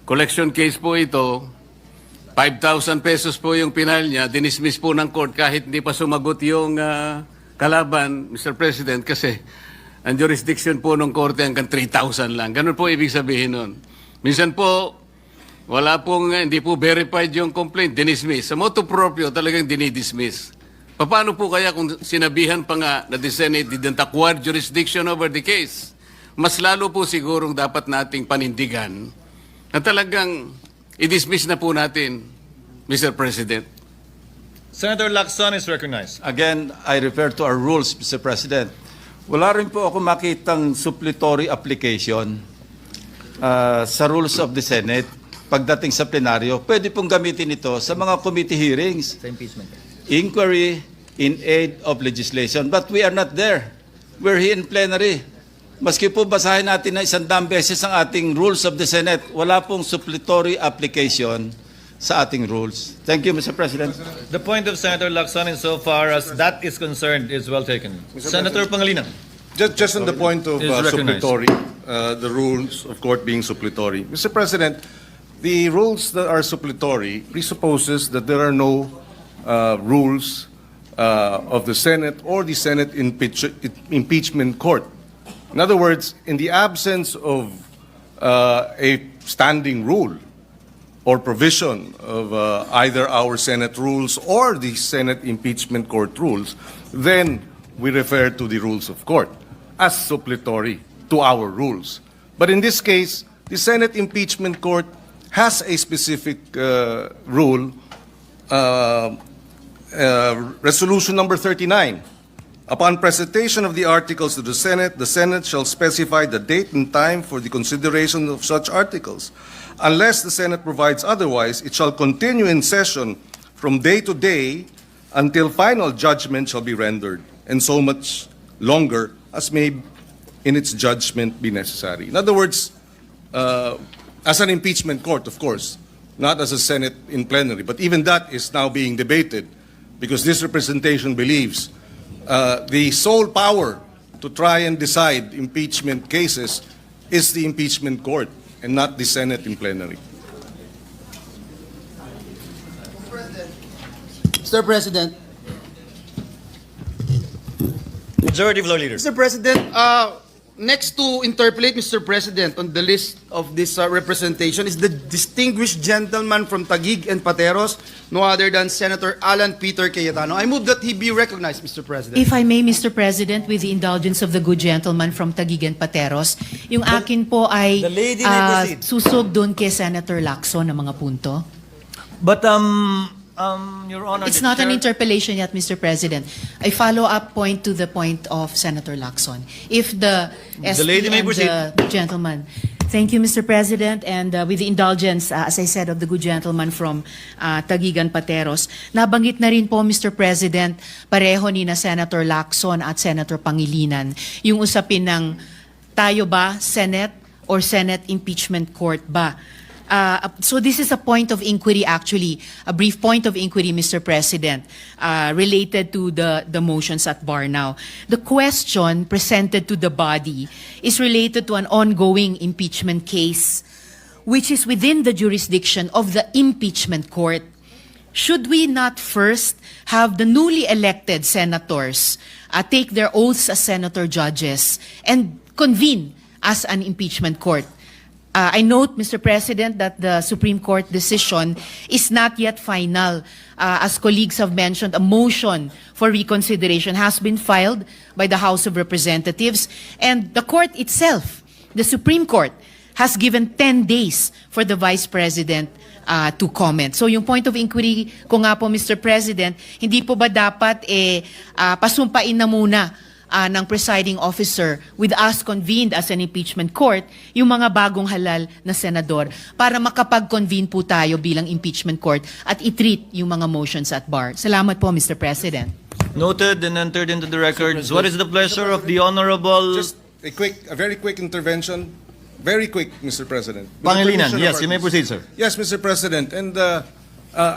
B: collection case po ito, 5,000 pesos po yung pinal niya, dinismiss po ng court kahit hindi pa sumagot yung kalaban, Mr. President, kasi ang jurisdiction po ng korte hanggang 3,000 lang. Ganun po ibig sabihin nun. Minsan po, hindi po verified yung complaint, dinismiss. Sa motu proprio, talagang dinidismiss. Paano po kaya kung sinabihan pa nga na the Senate didn't acquire jurisdiction over the case? Mas lalo po sigurong dapat nating panindigan na talagang i-dismiss na po natin, Mr. President.
C: Senator Lacson is recognized.
F: Again, I refer to our rules, Mr. President. Wala rin po ako makitang suppletory application sa rules of the Senate pagdating sa plenaryo. Pwede pong gamitin ito sa mga committee hearings.
C: Sa impeachment.
F: Inquiry in aid of legislation. But we are not there. We're here in plenary. Maski po basahin natin na 100 beses ang ating rules of the Senate, wala pong suppletory application sa ating rules. Thank you, Mr. President.
C: The point of Senator Lacson insofar as that is concerned is well taken. Senator Pangilinan.
G: Just on the point of
C: Is recognized.
G: suppletory, the rules of court being suppletory. Mr. President, the rules that are suppletory presupposes that there are no rules of the Senate or the Senate impeachment court. In other words, in the absence of a standing rule or provision of either our Senate rules or the Senate impeachment court rules, then we refer to the rules of court as suppletory to our rules. But in this case, the Senate impeachment court has a specific rule, resolution number 39. Upon presentation of the articles to the Senate shall specify the date and time for the consideration of such articles. Unless the Senate provides otherwise, it shall continue in session from day to day until final judgment shall be rendered, and so much longer as may in its judgment be necessary. In other words, as an impeachment court, of course, not as a Senate in plenary, but even that is now being debated because this representation believes the sole power to try and decide impeachment cases is the impeachment court and not the Senate in plenary.
D: Mr. President,
C: Majority Floor Leader.
D: Mr. President, next to interpolate, Mr. President, on the list of this representation is the distinguished gentleman from Taguig and Pateros, no other than Senator Alan Peter Cayetano. I move that he be recognized, Mr. President.
H: If I may, Mr. President, with the indulgence of the good gentleman from Taguig and Pateros, yung akin po ay
C: the lady may proceed.
H: susog doon kay Senator Lacson ng mga punto.
C: But Your Honor,
H: It's
C: the
H: not an
C: chair-
H: interpellation yet, Mr. President. I follow up point to the point of Senator Lacson. If the SP
C: lady may
H: and
C: proceed.
H: the gentleman. Thank you, Mr. President. And with the indulgence, as I said, of the good gentleman from Taguig and Pateros, nabanggit na rin po, Mr. President, pareho ni na Senator Lacson at Senator Pangilinan, yung usapin ng tayo ba, Senate or Senate impeachment court ba? So this is a point of inquiry, actually, a brief point of inquiry, Mr. President, related to the motions at bar now. The question presented to the body is related to an ongoing impeachment case, which is within the jurisdiction of the impeachment court. Should we not first have the newly elected senators take their oaths as senator judges and convene as an impeachment court? I note, Mr. President, that the Supreme Court decision is not yet final. As colleagues have mentioned, a motion for reconsideration has been filed by the House of Representatives, and the court itself, the Supreme Court, has given 10 days for the Vice President to comment. So yung point of inquiry ko nga po, Mr. President, hindi po ba dapat pasumpain na muna ng presiding officer with us convened as an impeachment court, yung mga bagong halal na senador para makapag-convene po tayo bilang impeachment court at i-treat yung mga motions at bar. Salamat po, Mr. President.
C: Noted and entered into the records. What is the pleasure of the Honorable
G: Just a very quick intervention. Very quick, Mr. President. With the
C: Pangilinan?
G: permission of
C: Yes,
G: our-
C: you may proceed, sir.
G: Yes, Mr. President, and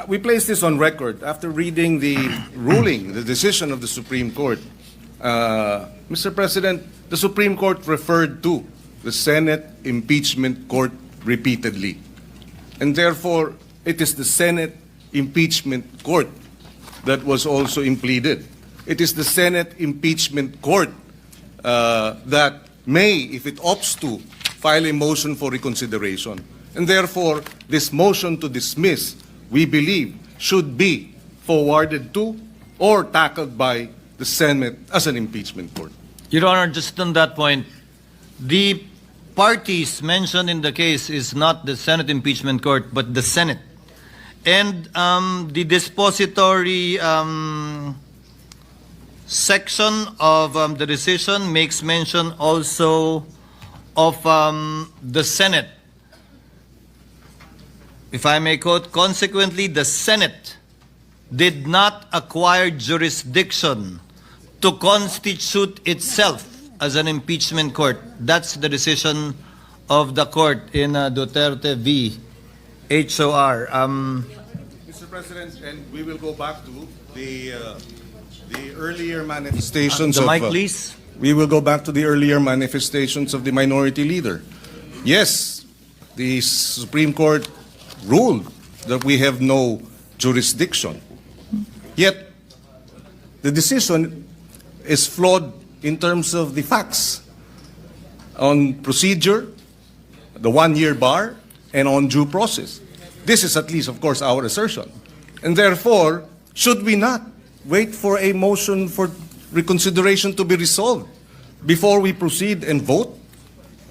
G: we place this on record after reading the ruling, the decision of the Supreme Court. Mr. President, the Supreme Court referred to the Senate impeachment court repeatedly. And therefore, it is the Senate impeachment court that was also impleaded. It is the Senate impeachment court that may, if it opts to, file a motion for reconsideration. And therefore, this motion to dismiss, we believe, should be forwarded to or tackled by the Senate as an impeachment court.
C: Your Honor, just on that point, the parties mentioned in the case is not the Senate impeachment court, but the Senate. And the dispository section of the decision makes mention also of the Senate. If I may quote, consequently, the Senate did not acquire jurisdiction to constitute itself as an impeachment court. That's the decision of the court in Duterte v. HOR.
G: Mr. President, and we will go back to the earlier manifestations
C: The
G: of...
C: mic, please.
G: We will go back to the earlier manifestations of the minority leader. Yes, the Supreme Court ruled that we have no jurisdiction. Yet, the decision is flawed in terms of the facts on procedure, the one-year bar, and on due process. This is at least, of course, our assertion. And therefore, should we not wait for a motion for reconsideration to be resolved before we proceed and vote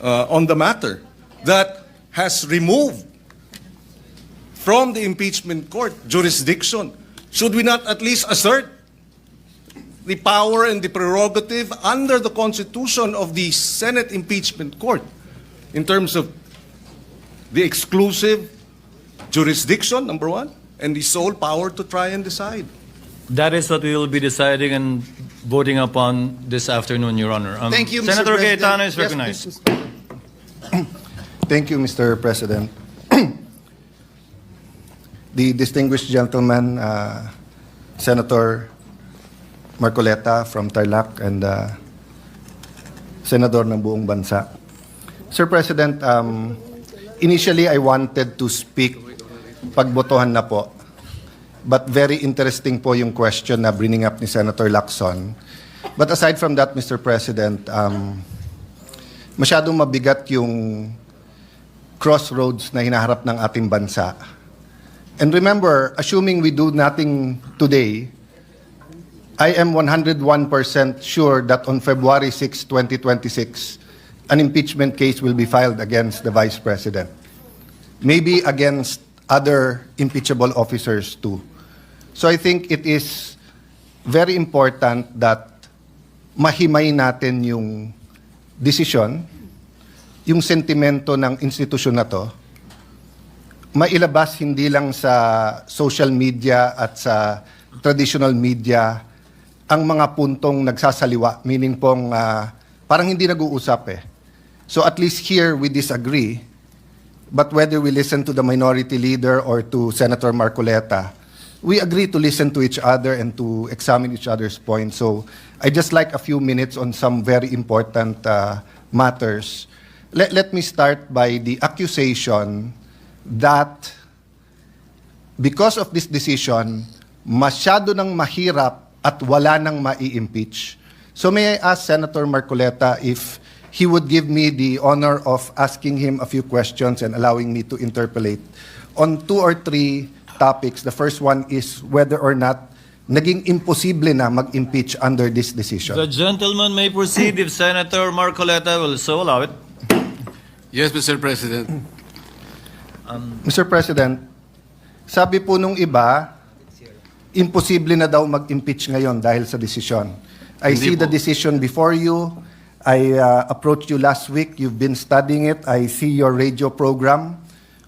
G: on the matter that has removed from the impeachment court jurisdiction? Should we not at least assert the power and the prerogative under the Constitution of the Senate impeachment court in terms of the exclusive jurisdiction, number one, and the sole power to try and decide?
C: That is what we will be deciding and voting upon this afternoon, Your Honor.
D: Thank you, Mr.
C: Senator
D: President.
C: Cayetano is
D: Yes,
C: recognized.
D: please, Mr.
I: Thank you, Mr. President. The distinguished gentleman, Senator Marcoleta from Tarlac and Senador ng buong bansa. Sir President, initially I wanted to speak pagbotohan na po. But very interesting po yung question na bringing up ni Senator Lacson. But aside from that, Mr. President, masyadong mabigat yung crossroads na hinaharap ng ating bansa. And remember, assuming we do nothing today, I am 101% sure that on February 6, 2026, an impeachment case will be filed against the Vice President. Maybe against other impeachable officers too. So I think it is very important that mahimay natin yung desisyon, yung sentimento ng institusyon na to, mailabas hindi lang sa social media at sa traditional media ang mga puntong nagsasaliwa, meaning pong parang hindi nag-uusap eh. So at least here we disagree, but whether we listen to the minority leader or to Senator Marcoleta, we agree to listen to each other and to examine each other's points. So I just like a few minutes on some very important matters. Let me start by the accusation that because of this decision, masyado nang mahirap at wala nang mai-impeach. So may I ask Senator Marcoleta if he would give me the honor of asking him a few questions and allowing me to interpolate on 2 or 3 topics. The first one is whether or not naging imposible na mag-impeach under this decision.
C: The gentleman may proceed if Senator Marcoleta will so allow it.
B: Yes, Mr. President.
I: Mr. President, sabi po nung iba, imposible na daw mag-impeach ngayon dahil sa desisyon. I
B: Hindi
I: see the
B: po.
I: decision before you. I approached you last week. You've been studying it. I see your radio program.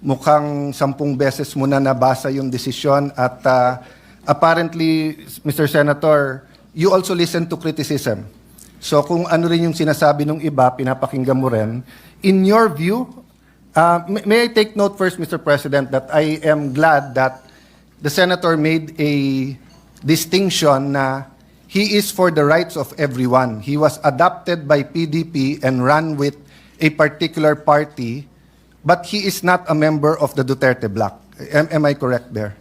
I: Mukhang 10 beses mo na nabasa yung desisyon at apparently, Mr. Senator, you also listen to criticism. So kung ano rin yung sinasabi ng iba, pinapakinggan mo rin. In your view, may I take note first, Mr. President, that I am glad that the Senator made a distinction na he is for the rights of everyone. He was adopted by PDP and ran with a particular party, but he is not a member of the Duterte bloc. Am I correct there?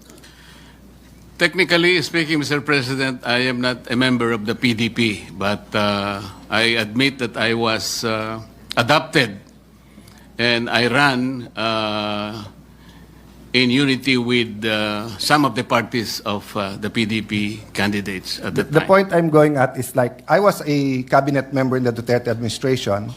B: Technically speaking, Mr. President, I am not a member of the PDP, but I admit that I was adopted and I ran in unity with some of the parties of the PDP candidates at the
I: The
B: time.
I: point I'm going at is like, I was a cabinet member in the Duterte administration,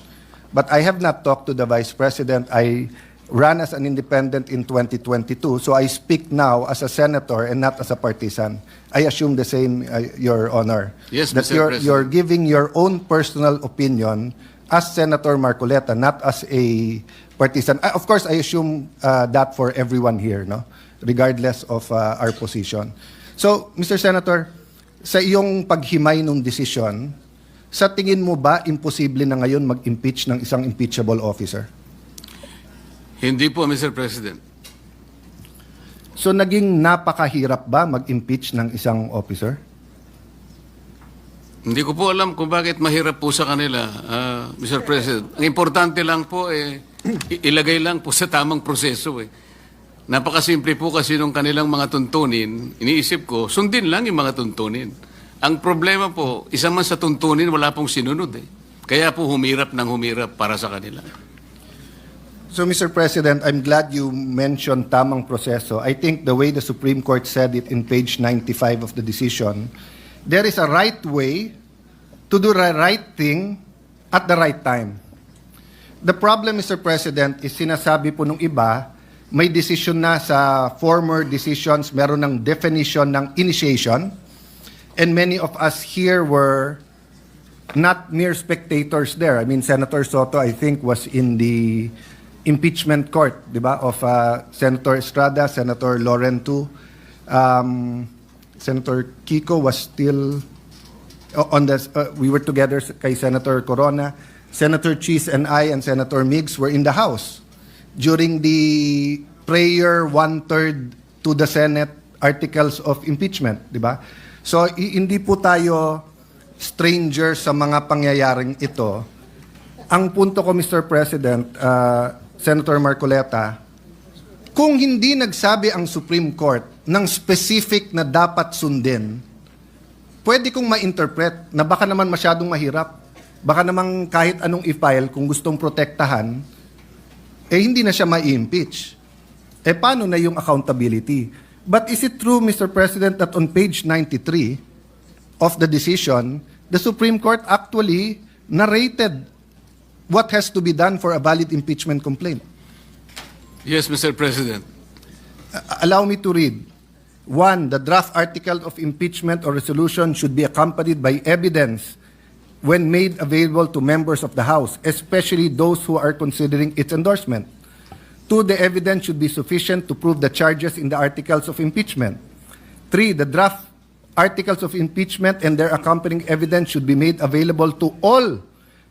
I: but I have not talked to the Vice President. I ran as an independent in 2022, so I speak now as a senator and not as a partisan. I assume the same, Your Honor.
B: Yes,
I: that
B: Mr.
I: you're,
B: President.
I: you're giving your own personal opinion as Senator Marcoleta, not as a partisan. Of course, I assume that for everyone here, no, regardless of our position. So, Mr. Senator, sa iyong paghimay ng desisyon, sa tingin mo ba imposible na ngayon mag-impeach ng isang impeachable officer?
B: Hindi po, Mr. President.
I: So naging napakahirap ba mag-impeach ng isang officer?
B: Hindi ko po alam kung bakit mahirap po sa kanila, Mr. President. Ang importante lang po, ilagay lang po sa tamang proseso. Napakasimple po kasi nung kanilang mga tuntunin, iniisip ko, sundin lang yung mga tuntunin. Ang problema po, isa man sa tuntunin, wala pong sinunod. Kaya po humirap ng humirap para sa kanila.
I: So, Mr. President, I'm glad you mentioned tamang proseso. I think the way the Supreme Court said it in page 95 of the decision, there is a right way to do the right thing at the right time. The problem, Mr. President, is sinasabi po nung iba, may decision na sa former decisions, meron ng definition ng initiation, and many of us here were not mere spectators there. I mean, Senator Soto, I think, was in the impeachment court, di ba, of Senator Estrada, Senator Laurentu. Senator Kiko was still on the, we were together kay Senator Corona. Senator Cheese and I and Senator Miggs were in the House during the prayer 1/3 to the Senate articles of impeachment, di ba? So, hindi po tayo stranger sa mga pangyayaring ito. Ang punto ko, Mr. President, Senator Marcoleta, kung hindi nagsabi ang Supreme Court ng specific na dapat sundin, pwede kong ma-interpret na baka naman masyadong mahirap. Baka naman kahit anong i-file, kung gustong protektahan, hindi na siya ma-impeach. Paano na yung accountability? But is it true, Mr. President, that on page 93 of the decision, the Supreme Court actually narrated what has to be done for a valid impeachment complaint?
B: Yes, Mr. President.
I: Allow me to read. 1, the draft article of impeachment or resolution should be accompanied by evidence when made available to members of the House, especially those who are considering its endorsement. 2, the evidence should be sufficient to prove the charges in the articles of impeachment. 3, the draft articles of impeachment and their accompanying evidence should be made available to all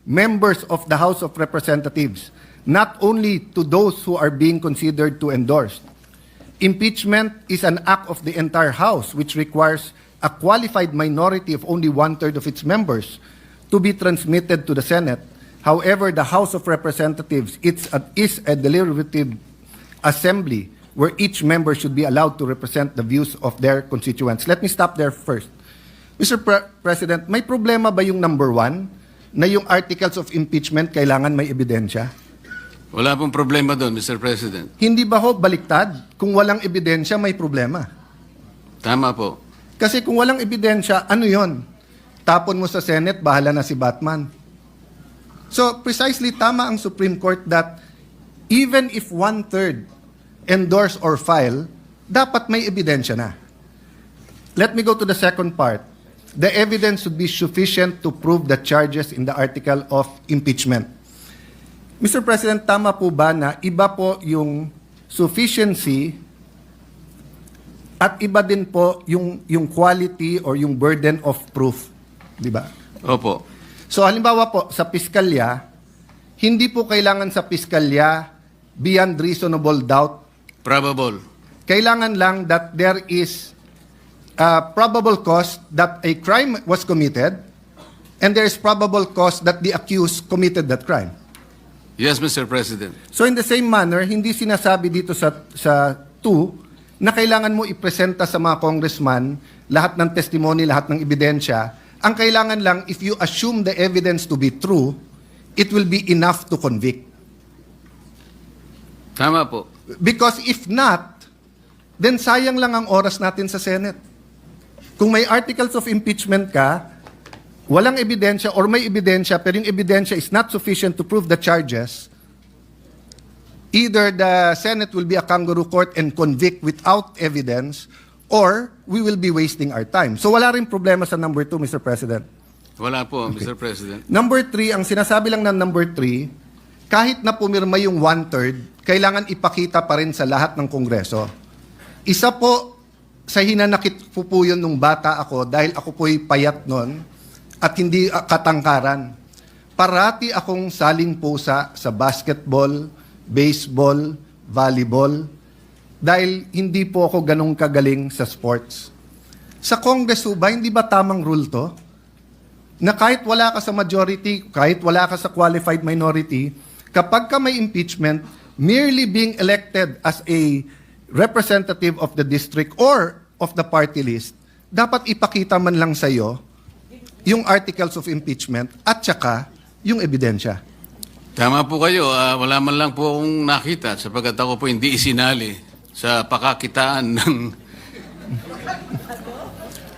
I: members of the House of Representatives, not only to those who are being considered to endorse. Impeachment is an act of the entire House, which requires a qualified minority of only 1/3 of its members to be transmitted to the Senate. However, the House of Representatives is a deliberative assembly where each member should be allowed to represent the views of their constituents. Let me stop there first. Mr. President, may problema ba yung number 1 na yung articles of impeachment kailangan may ebidensya?
B: Wala pong problema doon, Mr. President.
I: Hindi ba ho baliktad? Kung walang ebidensya, may problema.
B: Tama po.
I: Kasi kung walang ebidensya, ano yon? Tapon mo sa Senate, bahala na si Batman. So, precisely tama ang Supreme Court that even if 1/3 endorse or file, dapat may ebidensya na. Let me go to the second part. The evidence should be sufficient to prove the charges in the article of impeachment. Mr. President, tama po ba na iba po yung sufficiency at iba din po yung quality or yung burden of proof? Di ba?
B: Opo.
I: So halimbawa po, sa piskalya, hindi po kailangan sa piskalya beyond reasonable doubt.
B: Probable.
I: Kailangan lang that there is probable cause that a crime was committed and there is probable cause that the accused committed that crime.
B: Yes, Mr. President.
I: So in the same manner, hindi sinasabi dito sa 2 na kailangan mo ipresenta sa mga congressman lahat ng testimony, lahat ng ebidensya. Ang kailangan lang, if you assume the evidence to be true, it will be enough to convict.
B: Tama po.
I: Because if not, then sayang lang ang oras natin sa Senate. Kung may articles of impeachment ka, walang ebidensya or may ebidensya pero yung ebidensya is not sufficient to prove the charges, either the Senate will be a kangaroo court and convict without evidence or we will be wasting our time. So wala rin problema sa number 2, Mr. President.
B: Wala po, Mr. President.
I: Number 3, ang sinasabi lang ng number 3, kahit na pumirma yung 1/3, kailangan ipakita pa rin sa lahat ng Kongreso. Isa po sa hinanakit po yun nung bata ako dahil ako po'y payat nun at hindi katangkaran. Parati akong saling pusa sa basketball, baseball, volleyball, dahil hindi po ako ganong kagaling sa sports. Sa Congress ba, hindi ba tamang rule to? Na kahit wala ka sa majority, kahit wala ka sa qualified minority, kapag ka may impeachment, merely being elected as a representative of the district or of the party list, dapat ipakita man lang sa'yo yung articles of impeachment at saka yung ebidensya.
B: Tama po kayo. Wala man lang po akong nakita sapagkat ako po hindi isinali sa pakakitaan ng...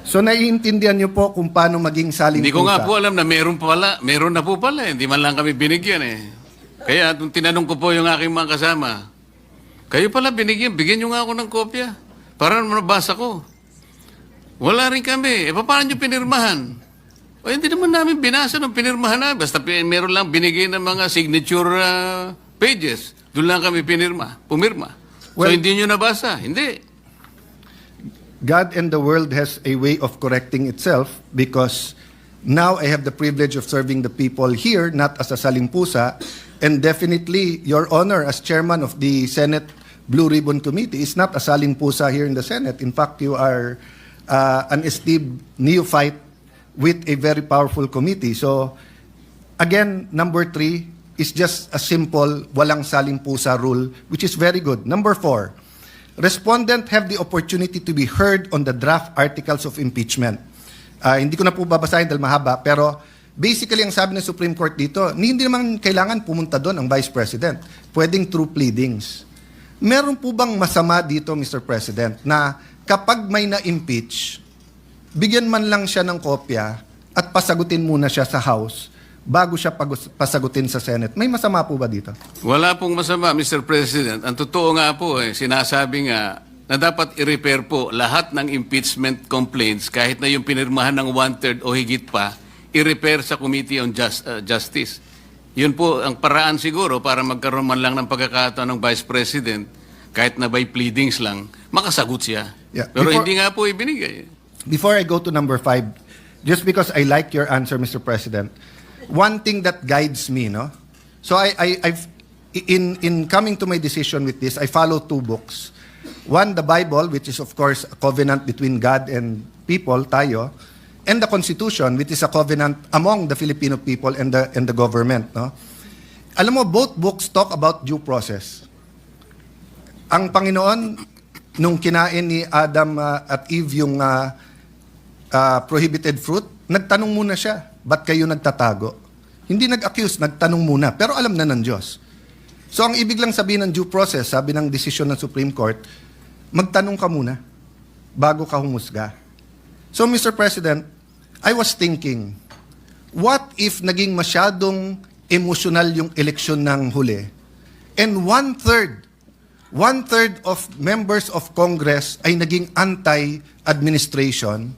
I: So naiintindihan niyo po kung paano maging saling
B: Hindi ko nga
I: pusa.
B: po alam na meron na po pala. Hindi man lang kami binigyan eh. Kaya nung tinanong ko po yung aking mga kasama, kayo pala bigyan nyo nga ako ng kopya para mabasa ko. Wala rin kami. Paano nyo pinirmahan? O hindi naman namin binasa nung pinirmahan na. Basta meron lang binigay ng mga signature pages. Doon lang kami pumirma. So
I: Well,
B: hindi nyo nabasa? Hindi.
I: God and the world has a way of correcting itself because now I have the privilege of serving the people here, not as a salimpusa, and definitely, Your Honor, as chairman of the Senate Blue Ribbon Committee, is not a salimpusa here in the Senate. In fact, you are an esteemed neophyte with a very powerful committee. So, again, number 3 is just a simple walang salimpusa rule, which is very good. Number 4, respondent have the opportunity to be heard on the draft articles of impeachment. Hindi ko na po babasahin dahil mahaba, pero basically ang sabi ng Supreme Court dito, hindi naman kailangan pumunta doon ang Vice President. Pwedeng through pleadings. Meron po bang masama dito, Mr. President, na kapag may na-impeach, bigyan man lang siya ng kopya at pasagutin muna siya sa House bago siya pasagutin sa Senate? May masama po ba dito?
B: Wala pong masama, Mr. President. Ang totoo nga po, sinasabi nga na dapat i-repair po lahat ng impeachment complaints kahit na yung pinirmahan ng 1/3 o higit pa, i-repair sa Committee on Justice. Yun po ang paraan siguro para magkaroon man lang ng pagkakataon ng Vice President kahit na by pleadings lang, makasagot siya.
I: Yeah.
B: Pero
I: Before-
B: hindi nga po ibinigay.
I: Before I go to number 5, just because I like your answer, Mr. President, one thing that guides me, no? So I've in coming to my decision with this, I follow 2 books. One, the Bible, which is of course a covenant between God and people, tayo, and the Constitution, which is a covenant among the Filipino people and the government, no? Alam mo, both books talk about due process. Ang Panginoon, nung kinain ni Adam at Eve yung prohibited fruit, nagtanong muna siya, ba't kayo nagtatago? Hindi nag-accuse, nagtanong muna, pero alam na ng Diyos. So ang ibig lang sabihin ng due process, sabi ng desisyon ng Supreme Court, magtanong ka muna bago ka humusga. So Mr. President, I was thinking, what if naging masyadong emotional yung eleksyon ng huli? And one-third of members of Congress ay naging anti-administration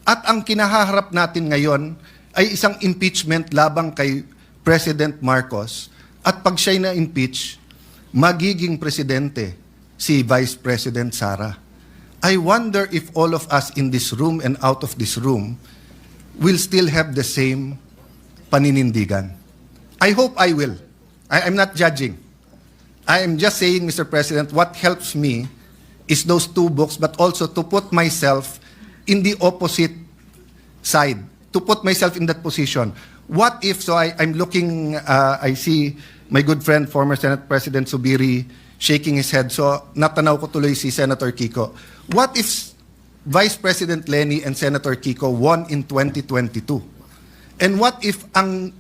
I: at ang kinahaharap natin ngayon ay isang impeachment labang kay President Marcos at pag siya'y na-impeach, magiging presidente si Vice President Sara. I wonder if all of us in this room and out of this room will still have the same paninindigan. I hope I will. I'm not judging. I am just saying, Mr. President, what helps me is those 2 books, but also to put myself in the opposite side, to put myself in that position. What if, so I'm looking, I see my good friend, former Senate President Subiri, shaking his head. So, natanaw ko tuloy si Senator Kiko. What if Vice President Lenny and Senator Kiko won in 2022? And what if ang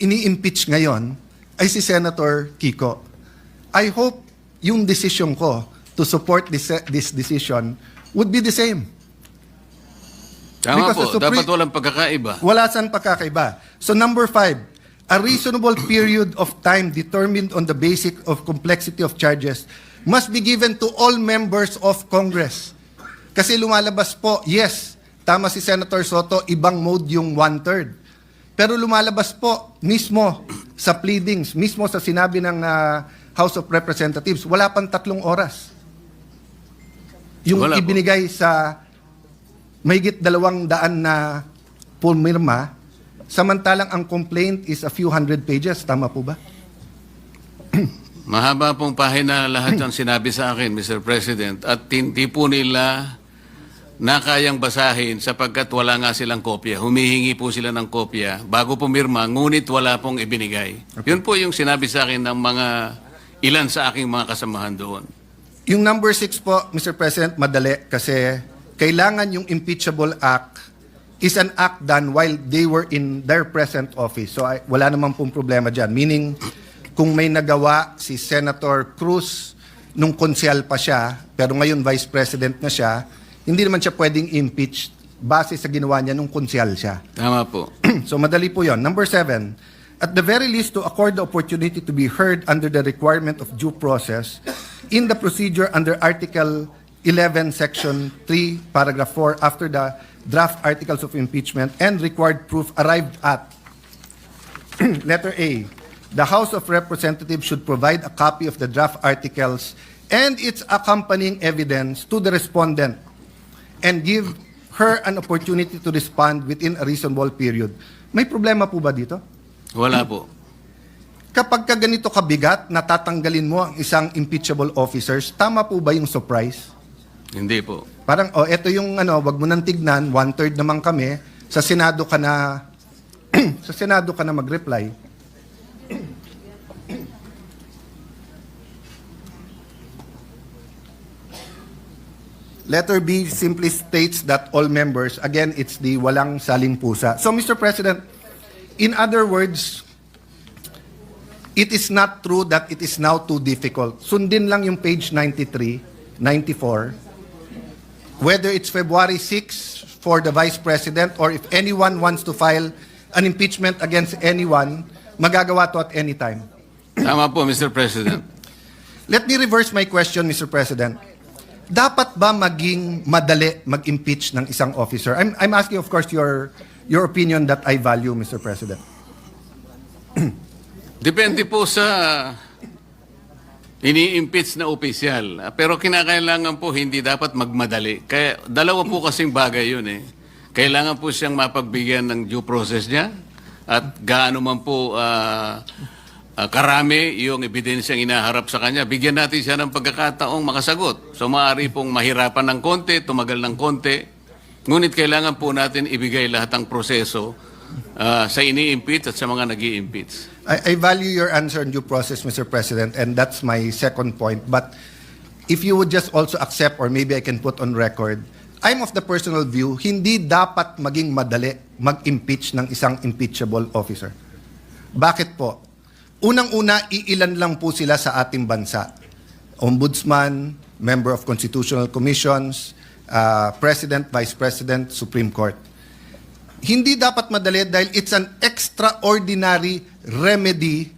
I: ini-impeach ngayon ay si Senator Kiko? I hope yung desisyon ko to support this decision would be the same.
B: Tama
I: Because
B: po,
I: the Supreme-
B: dapat walang pagkakaiba.
I: Wala saan pagkakaiba. So number 5, a reasonable period of time determined on the basis of complexity of charges must be given to all members of Congress. Kasi lumalabas po, yes, tama si Senator Soto, ibang mode yung 1/3. Pero lumalabas po mismo sa pleadings, mismo sa sinabi ng House of Representatives, wala pang 3 oras. Yung
B: Wala po.
I: ibinigay sa mahigit 200 na pumirma, samantalang ang complaint is a few hundred pages. Tama po ba?
B: Mahaba pong pahina lahat ang sinabi sa akin, Mr. President, at hindi po nila na kayang basahin sapagkat wala nga silang kopya. Humihingi po sila ng kopya bago pumirma, ngunit wala pong ibinigay. Yun po yung sinabi sa akin ng mga ilan sa aking mga kasamahan doon.
I: Yung number 6 po, Mr. President, madali kasi kailangan yung impeachable act is an act done while they were in their present office. So wala naman pong problema dyan. Meaning, kung may nagawa si Senator Cruz nung konsyal pa siya, pero ngayon Vice President na siya, hindi naman siya pwedeng impeach base sa ginawa niya nung konsyal siya.
B: Tama po.
I: So madali po yon. Number 7, at the very least to accord the opportunity to be heard under the requirement of due process in the procedure under Article 11, Section 3, Paragraph 4, after the draft articles of impeachment and required proof arrived at. Letter A, the House of Representatives should provide a copy of the draft articles and its accompanying evidence to the respondent and give her an opportunity to respond within a reasonable period. May problema po ba dito?
B: Wala po.
I: Kapag ka ganito kabigat, natatanggalin mo ang isang impeachable officers, tama po ba yung surprise?
B: Hindi po.
I: Parang, oh, eto yung wag mo nang tignan, 1/3 naman kami, sa Senado ka na, sa Senado ka na mag-reply. Letter B simply states that all members, again, it's the walang saling pusa. So, Mr. President, in other words, it is not true that it is now too difficult. Sundin lang yung page 93, 94. Whether it's February 6 for the Vice President or if anyone wants to file an impeachment against anyone, magagawa to at any time.
B: Tama po, Mr. President.
I: Let me reverse my question, Mr. President. Dapat ba maging madali mag-impeach ng isang officer? I'm asking, of course, your opinion that I value, Mr. President.
B: Depende po sa ini-impeach na opisyal. Pero kinakailangan po hindi dapat magmadali. Kaya dalawa po kasing bagay yun eh. Kailangan po siyang mapagbigyan ng due process niya at gaano man po karami yung ebidensyang inaharap sa kanya. Bigyan natin siya ng pagkakataong makasagot. So maaari pong mahirapan ng konti, tumagal ng konti. Ngunit kailangan po natin ibigay lahat ng proseso sa ini-impeach at sa mga nag-i-impeach.
I: I value your answer on due process, Mr. President, and that's my second point. But if you would just also accept, or maybe I can put on record, I'm of the personal view, hindi dapat maging madali mag-impeach ng isang impeachable officer. Bakit po? Unang-una, iilan lang po sila sa ating bansa. Ombudsman, member of constitutional commissions, President, Vice President, Supreme Court. Hindi dapat madali dahil it's an extraordinary remedy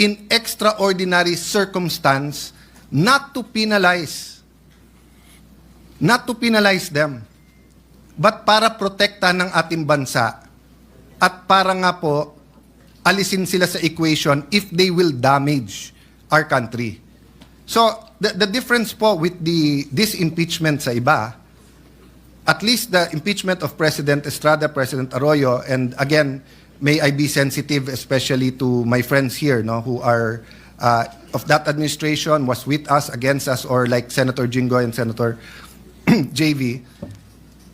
I: in extraordinary circumstance not to penalize them, but para protektahan ng ating bansa at para nga po alisin sila sa equation if they will damage our country. So, the difference po with this impeachment sa iba, at least the impeachment of President Estrada, President Arroyo, and again, may I be sensitive especially to my friends here, no, who are of that administration, was with us, against us, or like Senator Jingo and Senator JV.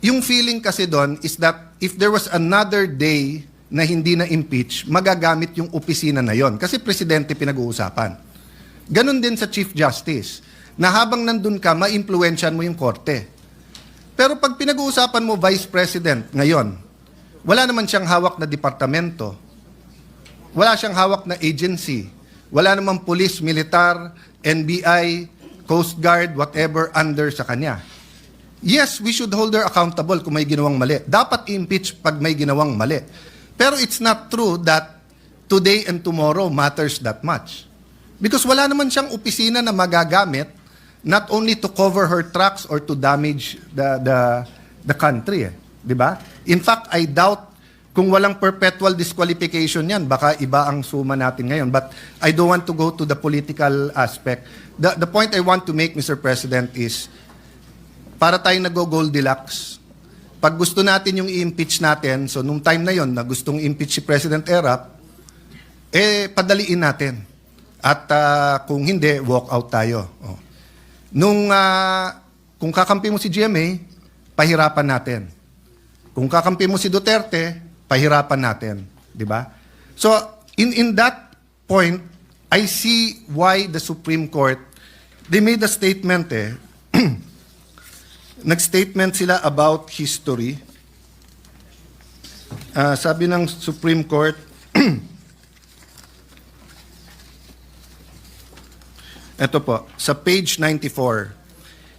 I: Yung feeling kasi doon is that if there was another day na hindi na impeach, magagamit yung opisina na yon. Kasi presidente pinag-uusapan. Ganon din sa Chief Justice, na habang nandun ka, ma-influensyan mo yung korte. Pero pag pinag-uusapan mo Vice President ngayon, wala naman siyang hawak na departamento, wala siyang hawak na agency, wala namang police, militar, NBI, Coast Guard, whatever, under sa kanya. Yes, we should hold her accountable kung may ginawang mali. Dapat i-impeach pag may ginawang mali. Pero it's not true that today and tomorrow matters that much. Because wala naman siyang opisina na magagamit not only to cover her tracks or to damage the country. Di ba? In fact, I doubt kung walang perpetual disqualification yan, baka iba ang suma natin ngayon. But I don't want to go to the political aspect. The point I want to make, Mr. President, is para tayong nag-Goldilocks. Pag gusto natin yung i-impeach natin, so nung time na yon na gustong impeach si President Erap, padaliin natin. At kung hindi, walk out tayo. Oh. Kung kakampi mo si GMA, pahirapan natin. Kung kakampi mo si Duterte, pahirapan natin, di ba? So, in that point, I see why the Supreme Court, they made a statement nag-statement sila about history. Sabi ng Supreme Court, ito po, sa page 94,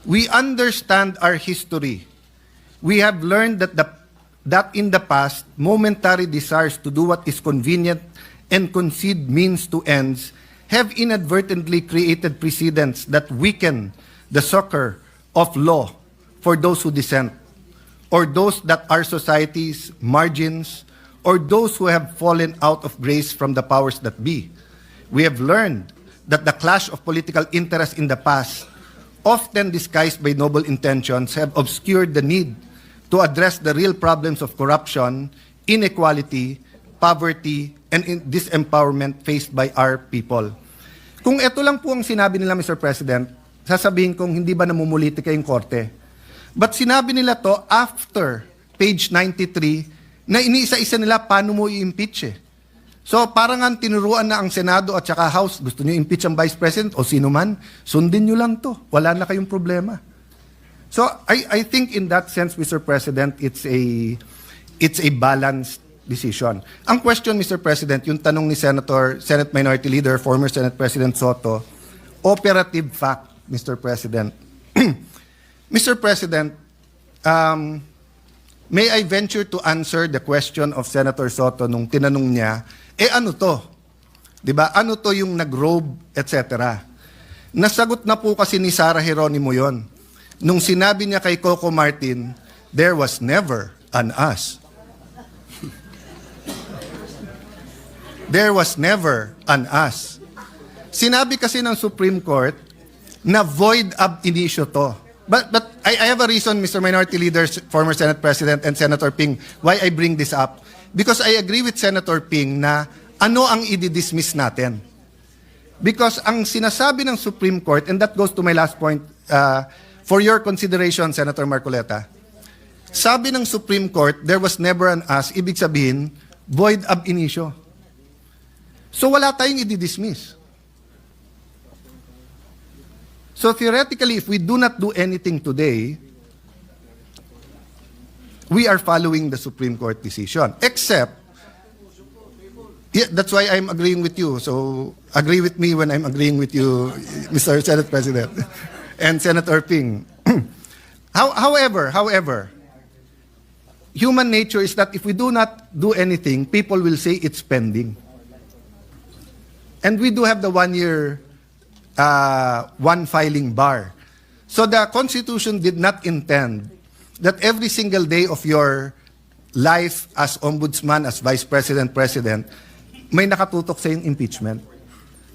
I: we understand our history. We have learned that in the past, momentary desires to do what is convenient and concede means to ends have inadvertently created precedents that weaken the succor of law for those who dissent, or those that are society's margins, or those who have fallen out of grace from the powers that be. We have learned that the clash of political interests in the past, often disguised by noble intentions, have obscured the need to address the real problems of corruption, inequality, poverty, and disempowerment faced by our people. Kung ito lang po ang sinabi nila, Mr. President, sasabihin kong hindi ba namumulitika yung korte? But sinabi nila to after page 93 na iniisa-isa nila paano mo i-impeach eh. So parang ang tinuruan na ang Senado at saka House, gusto nyo impeach ang Vice President o sino man, sundin nyo lang to. Wala na kayong problema. So I think in that sense, Mr. President, it's a balanced decision. Ang question, Mr. President, yung tanong ni Senate Minority Leader, former Senate President Soto, operative fact, Mr. President. Mr. President, may I venture to answer the question of Senator Soto nung tinanong niya, ano to? Diba? Ano to yung nag-robe, etc. Nasagot na po kasi ni Sara Geronimo yon. Nung sinabi niya kay Coco Martin, there was never an us. There was never an us. Sinabi kasi ng Supreme Court na void ab initio to. But I have a reason, Mr. Minority Leader, former Senate President, and Senator Ping, why I bring this up. Because I agree with Senator Ping na ano ang i-dismiss natin. Because ang sinasabi ng Supreme Court, and that goes to my last point, for your consideration, Senator Marcoleta, sabi ng Supreme Court, there was never an us, ibig sabihin, void ab initio. So wala tayong i-dismiss. So theoretically, if we do not do anything today, we are following the Supreme Court decision. Except, yeah, that's why I'm agreeing with you. So agree with me when I'm agreeing with you, Mr. Senate President and Senator Ping. However, human nature is that if we do not do anything, people will say it's pending. And we do have the 1 year one filing bar. So the Constitution did not intend that every single day of your life as ombudsman, as vice president, president, may nakatutok sa yung impeachment.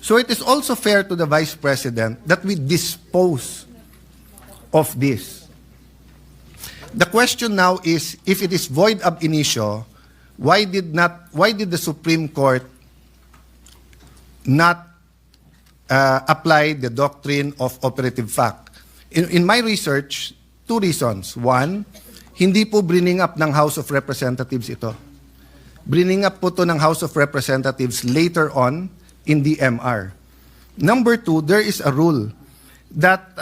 I: So it is also fair to the vice president that we dispose of this. The question now is, if it is void ab initio, why did the Supreme Court not apply the doctrine of operative fact? In my research, two reasons. One, hindi po bringing up ng House of Representatives ito. Bringing up po to ng House of Representatives later on in the MR. Number two, there is a rule that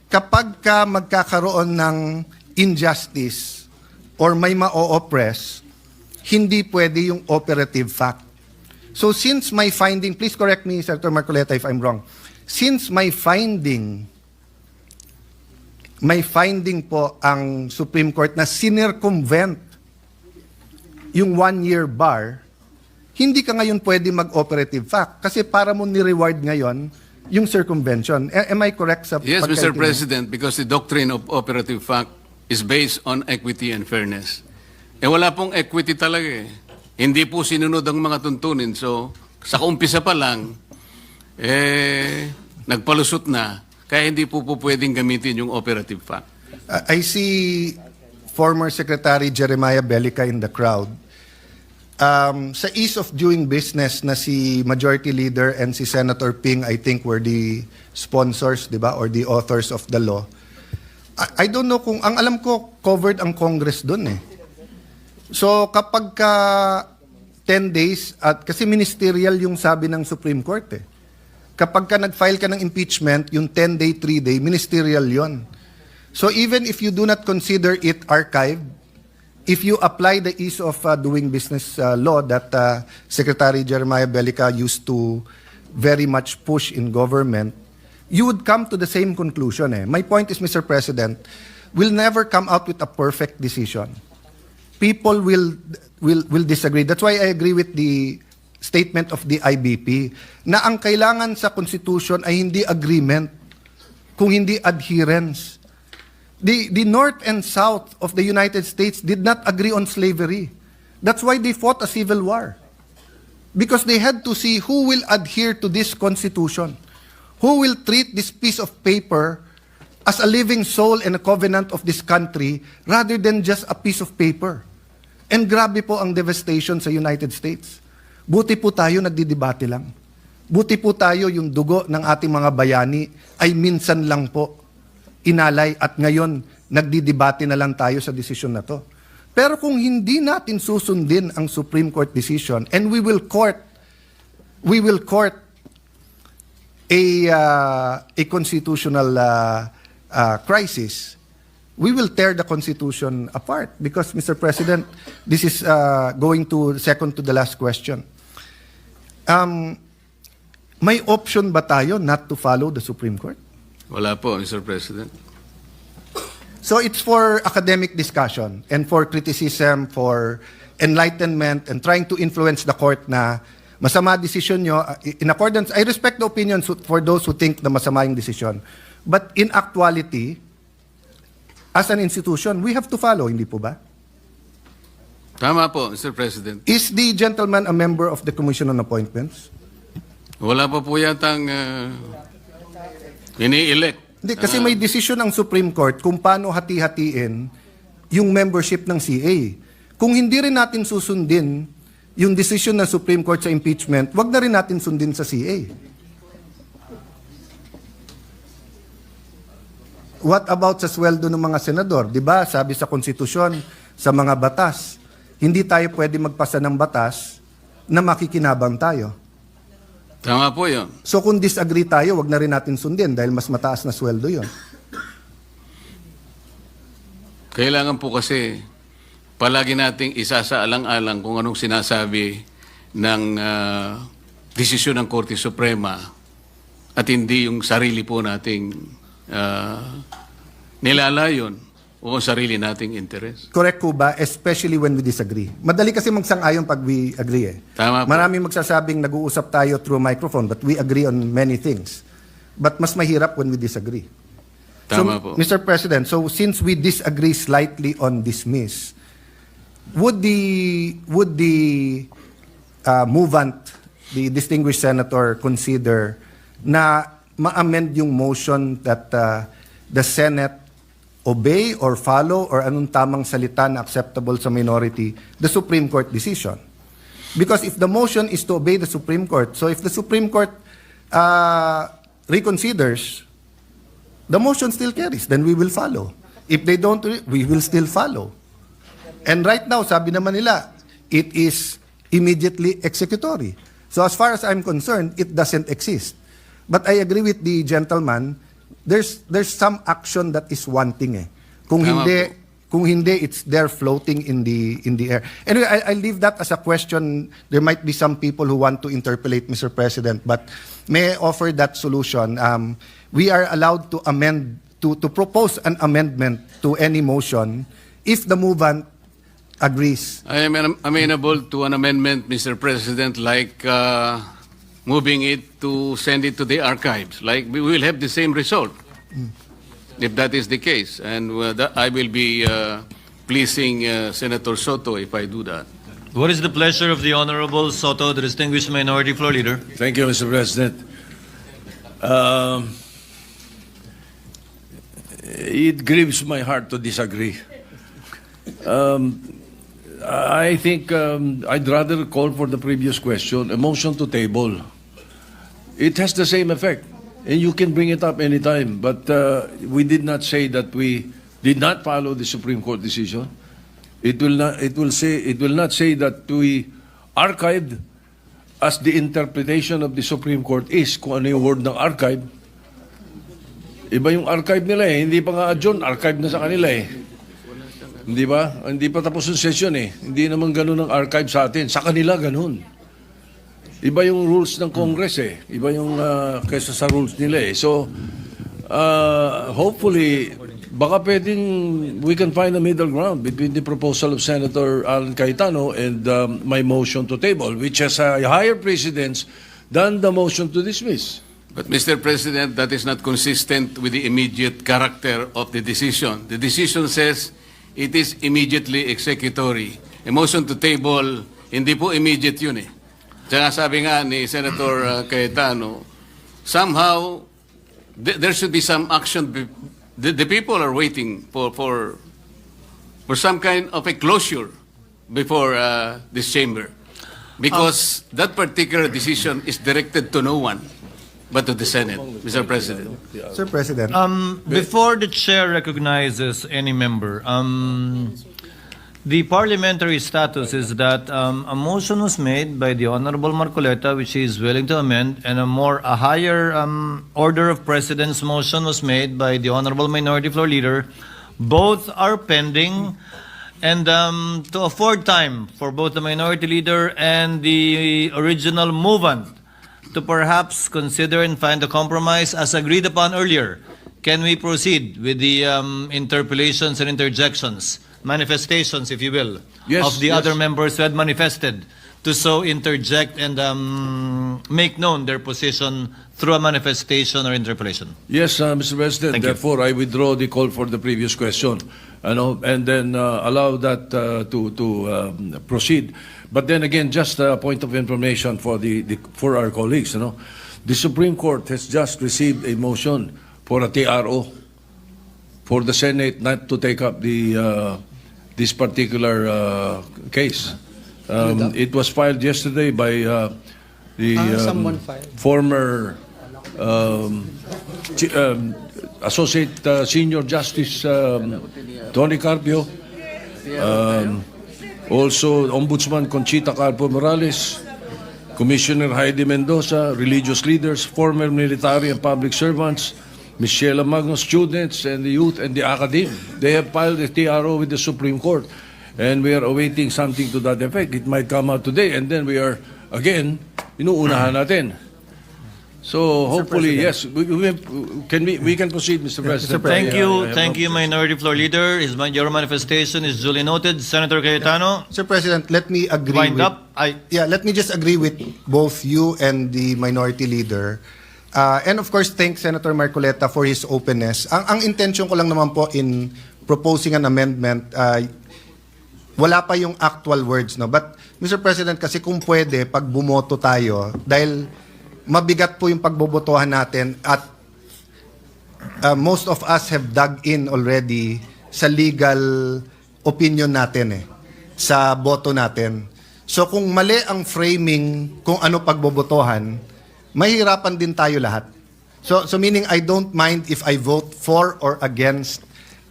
I: kapag ka magkakaroon ng injustice or may ma-oppress, hindi pwede yung operative fact. So since my finding, please correct me, Senator Marcoleta, if I'm wrong. since may finding po ang Supreme Court na sinircumvent yung 1-year bar, hindi ka ngayon pwede mag-operative fact kasi para mo ni-reward ngayon yung circumvention. Am I correct sa
B: Yes, Mr.
I: pagkaintindi?
B: President, because the doctrine of operative fact is based on equity and fairness. Wala pong equity talaga eh. Hindi po sinunod ang mga tuntunin. So, sa umpisa pa lang, nagpalusot na, kaya hindi po pwedeng gamitin yung operative fact.
I: I see former Secretary Jeremiah Bellica in the crowd. Sa ease of doing business na si Majority Leader and si Senator Ping, I think were the sponsors, di ba, or the authors of the law. I don't know kung, ang alam ko, covered ang Congress dun eh. So kapag ka 10 days, at kasi ministerial yung sabi ng Supreme Court eh. Kapag ka nag-file ka ng impeachment, yung 10-day, 3-day, ministerial yon. So even if you do not consider it archived, if you apply the ease of doing business law that Secretary Jeremiah Bellica used to very much push in government, you would come to the same conclusion. Eh. My point is, Mr. President, we'll never come out with a perfect decision. People will disagree. That's why I agree with the statement of the IBP na ang kailangan sa Constitution ay hindi agreement, kung hindi adherence. The North and South of the United States did not agree on slavery. That's why they fought a civil war. Because they had to see who will adhere to this Constitution, who will treat this piece of paper as a living soul and a covenant of this country rather than just a piece of paper. And grabe po ang devastation sa United States. Buti po tayo nagdidebate lang. Buti po tayo yung dugo ng ating mga bayani ay minsan lang po inalay at ngayon nagdidebate na lang tayo sa desisyon na to. Pero kung hindi natin susundin ang Supreme Court decision and we will court a constitutional crisis, we will tear the Constitution apart because, Mr. President, this is going to second to the last question. May option ba tayo not to follow the Supreme Court?
B: Wala po, Mr. President.
I: So it's for academic discussion and for criticism, for enlightenment, and trying to influence the court na masama decision nyo. In accordance, I respect the opinions for those who think na masama yung decision. But in actuality, as an institution, we have to follow, hindi po ba?
B: Tama po, Mr. President.
I: Is the gentleman a member of the Commission on Appointments?
B: Wala pa po yatang ini-elect.
I: Hindi, kasi may decision ng Supreme Court kung paano hati-hatiin yung membership ng CA. Kung hindi rin natin susundin yung decision ng Supreme Court sa impeachment, wag na rin natin sundin sa CA. What about sa sweldo ng mga senador? 'Di ba? Sabi sa konstitusyon, sa mga batas, hindi tayo pwede magpasa ng batas na makikinabang tayo.
B: Tama po yun.
I: So kung disagree tayo, wag na rin natin sundin dahil mas mataas na sweldo 'yon.
B: Kailangan po kasi palagi nating isasaalang-alang kung anong sinasabi ng desisyon ng Korte Suprema at hindi yung sarili po nating nilalayon o sarili nating interes.
I: Correct ko ba? Especially when we disagree. Madali kasi magsang-ayon pag we agree eh.
B: Tama po.
I: Maraming magsasabing nag-uusap tayo through microphone but we agree on many things. But mas mahirap when we disagree.
B: Tama
I: so,
B: po.
I: Mr. President, so since we disagree slightly on dismiss, would the movant, the distinguished senator, consider na ma-amend yung motion that the Senate obey or follow or anong tamang salita na acceptable sa minority, the Supreme Court decision? Because if the motion is to obey the Supreme Court, so if the Supreme Court reconsiders, the motion still carries, then we will follow. If they don't, we will still follow. And right now, sabi naman nila, it is immediately executory. So as far as I'm concerned, it doesn't exist. But I agree with the gentleman, there's some action that is wanting eh. Kung
B: Tama
I: hindi,
B: po.
I: Kung hindi, it's there floating in the air. Anyway, I'll leave that as a question. There might be some people who want to interpolate, Mr. President, but may I offer that solution? We are allowed to amend, to propose an amendment to any motion if the movant agrees.
B: I am amenable to an amendment, Mr. President, like moving it to send it to the archives. Like we will have the same result if that is the case. And I will be pleasing Senator Soto if I do that.
C: What is the pleasure of the Honorable Soto, the distinguished Minority Floor Leader?
E: Thank you, Mr. President. It grieves my heart to disagree. I think I'd rather call for the previous question, a motion to table. It has the same effect, and you can bring it up anytime. But we did not say that we did not follow the Supreme Court decision. It will not. It will say. It will not say that we archived as the interpretation of the Supreme Court is. Kung ano yung word ng archive. Iba yung archive nila eh. Hindi pa nga adjourn, archive na sa kanila eh. Hindi ba? Hindi pa tapos yung session eh. Hindi naman ganun ang archive sa atin. Sa kanila ganun. Iba yung rules ng Congress eh. Iba yung kaysa sa rules nila eh. So, hopefully, baka pwedeng we can find a middle ground between the proposal of Senator Alan Cayetano and my motion to table, which has a higher precedence than the motion to dismiss.
B: But Mr. President, that is not consistent with the immediate character of the decision. The decision says it is immediately executory. A motion to table, hindi po immediate yun eh. Tsaka sabi nga ni Senator Cayetano, somehow there should be some action. The people are waiting for some kind of a closure before this chamber. Because that particular decision is directed to no one but to the Senate, Mr. President.
I: Sir President.
C: Before the chair recognizes any member, the parliamentary status is that a motion was made by the Honorable Marcoleta, which he is willing to amend, and a higher order of precedence motion was made by the Honorable Minority Floor Leader. Both are pending, and to afford time for both the Minority Leader and the original movant to perhaps consider and find a compromise as agreed upon earlier, can we proceed with the interpolations and interjections, manifestations, if you will,
E: Yes,
C: of the
E: yes.
C: other members who had manifested to so interject and make known their position through a manifestation or interpolation?
E: Yes, Mr. President.
C: Thank you.
E: Therefore, I withdraw the call for the previous question, and then allow that to proceed. But then again, just a point of information for for our colleagues. The Supreme Court has just received a motion for a TRO for the Senate not to take up this particular case. It was filed yesterday by the former Associate Senior Justice Tony Carpio, also Ombudsman Conchita Carpo Morales, Commissioner Heidi Mendoza, religious leaders, former military and public servants, Ms. Sheila Magno, students and the youth and the academe. They have filed a TRO with the Supreme Court, and we are awaiting something to that effect. It might come out today, and then we are, again, inuunahan natin. So hopefully, yes, we can proceed, Mr. President.
C: Thank you, Minority Floor Leader. Your manifestation is duly noted. Senator Cayetano,
I: Sir President, let me agree
C: wind
I: with...
C: up.
I: Let me just agree with both you and the Minority Leader. And of course, thank Senator Marcoleta for his openness. Ang intention ko lang naman po in proposing an amendment, wala pa yung actual words, no? But, Mr. President, kasi kung pwede, pag bumoto tayo, dahil mabigat po yung pagbobotohan natin at most of us have dug in already sa legal opinion natin sa boto natin. So kung mali ang framing kung ano pagbobotohan, mahirapan din tayo lahat. So meaning I don't mind if I vote for or against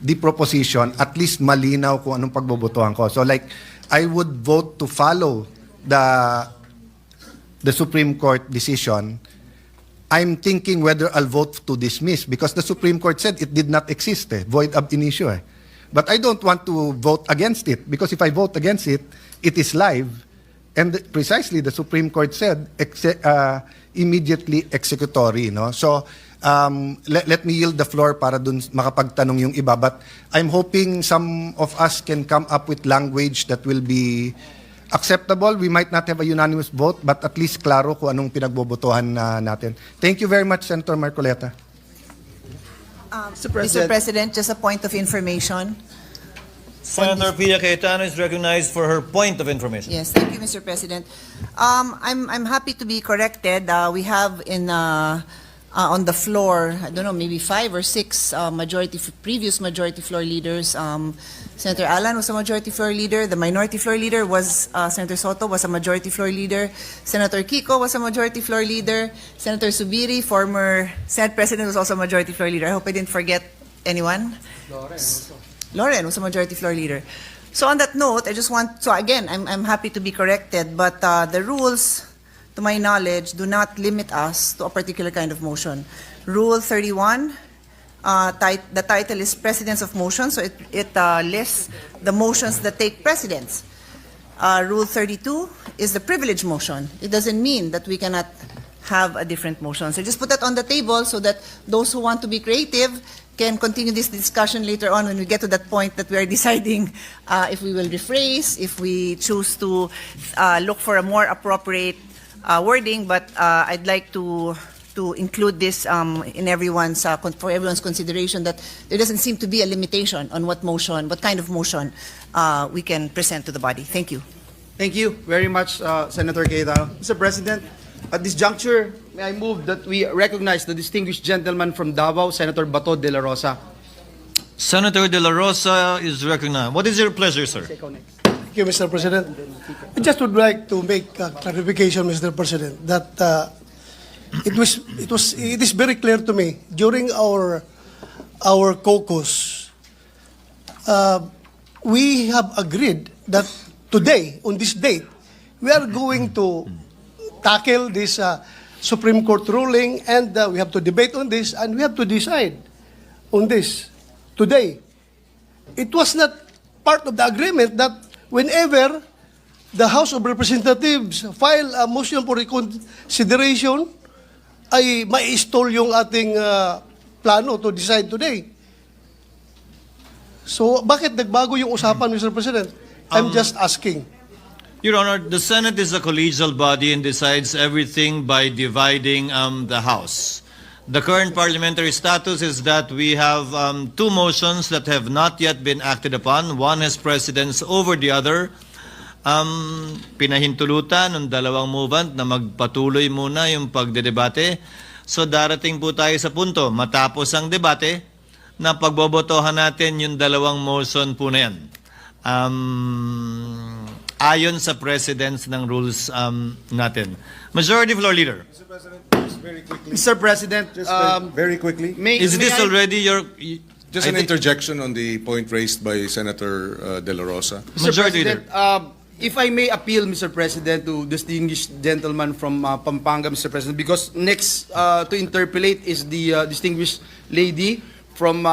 I: the proposition, at least malinaw kung anong pagbobotohan ko. So like I would vote to follow the Supreme Court decision. I'm thinking whether I'll vote to dismiss because the Supreme Court said it did not exist, void ab initio. But I don't want to vote against it because if I vote against it, it is live. And precisely the Supreme Court said immediately executory. No? So let me yield the floor para dun makapagtanong yung iba. But I'm hoping some of us can come up with language that will be acceptable. We might not have a unanimous vote, but at least klaro kung anong pinagbobotohan natin. Thank you very much, Senator Marcoleta.
J: Mr. President, just a point of information.
C: Senator Pia Cayetano is recognized for her point of information.
J: Yes, thank you, Mr. President. I'm happy to be corrected. We have on the floor, I don't know, maybe 5 or 6 previous majority floor leaders. Senator Alan was a majority floor leader. The minority floor leader was Senator Soto was a majority floor leader. Senator Kiko was a majority floor leader. Senator Subiri, former Senate President, was also a majority floor leader. I hope I didn't forget anyone. Lauren was a majority floor leader. So on that note, so again, I'm happy to be corrected, but the rules, to my knowledge, do not limit us to a particular kind of motion. Rule 31, the title is Precedence of Motions, so it lists the motions that take precedence. Rule 32 is the privilege motion. It doesn't mean that we cannot have a different motion. So just put that on the table so that those who want to be creative can continue this discussion later on when we get to that point that we are deciding if we will rephrase, if we choose to look for a more appropriate wording. But I'd like to include this in everyone's for everyone's consideration, that there doesn't seem to be a limitation on what kind of motion we can present to the body. Thank you.
D: Thank you very much, Senator Cayetano. Mr. President, at this juncture, may I move that we recognize the distinguished gentleman from Davao, Senator Bato de la Rosa.
C: Senator De La Rosa is recognized. What is your pleasure, sir?
K: Thank you, Mr. President. I just would like to make a clarification, Mr. President, that it is very clear to me during our caucus, we have agreed that today, on this date, we are going to tackle this Supreme Court ruling, and we have to debate on this, and we have to decide on this today. It was not part of the agreement that whenever the House of Representatives file a motion for reconsideration, ay ma-install yung ating plano to decide today. So, bakit nagbago yung usapan, Mr. President? I'm just asking.
C: Your Honor, the Senate is a collegial body and decides everything by dividing the House. The current parliamentary status is that we have 2 motions that have not yet been acted upon. One has precedence over the other. Pinahintulutan ng dalawang movement na magpatuloy muna yung pagdedebate. So darating po tayo sa punto, matapos ang debate, na pagbobotohan natin yung dalawang motion po na yan. Ayon sa precedence ng rules natin. Majority Floor Leader.
G: Mr. President, just very quickly.
D: Mr. President,
G: Very quickly.
C: Is this already your...
G: Just an interjection on the point raised by Senator De La Rosa.
D: Mr.
C: Majority
D: President, if I may appeal, Mr. President, to distinguished gentleman from Pampanga, Mr. President, because next to interpolate is the distinguished lady from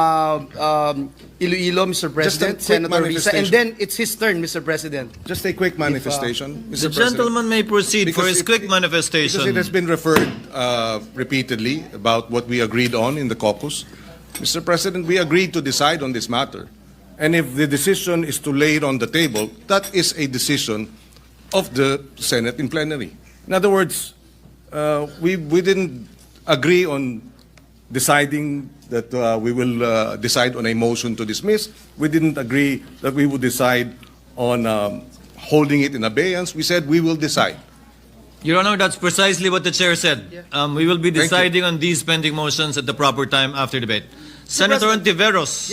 D: Iloilo, Mr. President,
G: quick
D: Senator Risa, and
G: manifestation.
D: then it's his turn, Mr. President.
G: Just a quick manifestation,
C: The
G: Mr. President.
C: gentleman may proceed for his quick manifestation.
G: Because it has been referred repeatedly about what we agreed on in the caucus. Mr. President, we agreed to decide on this matter. And if the decision is to lay it on the table, that is a decision of the Senate in plenary. In other words, we didn't agree on deciding that we will decide on a motion to dismiss. We didn't agree that we would decide on holding it in abeyance. We said we will decide.
C: Your Honor, that's precisely what the chair said. We will be
G: Thank you.
C: deciding on these pending motions at the proper time after debate. Senator Ontiveros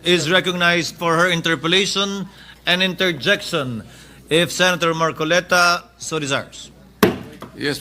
C: is recognized for her interpolation and interjection if Senator Marcoleta so desires.
B: Yes,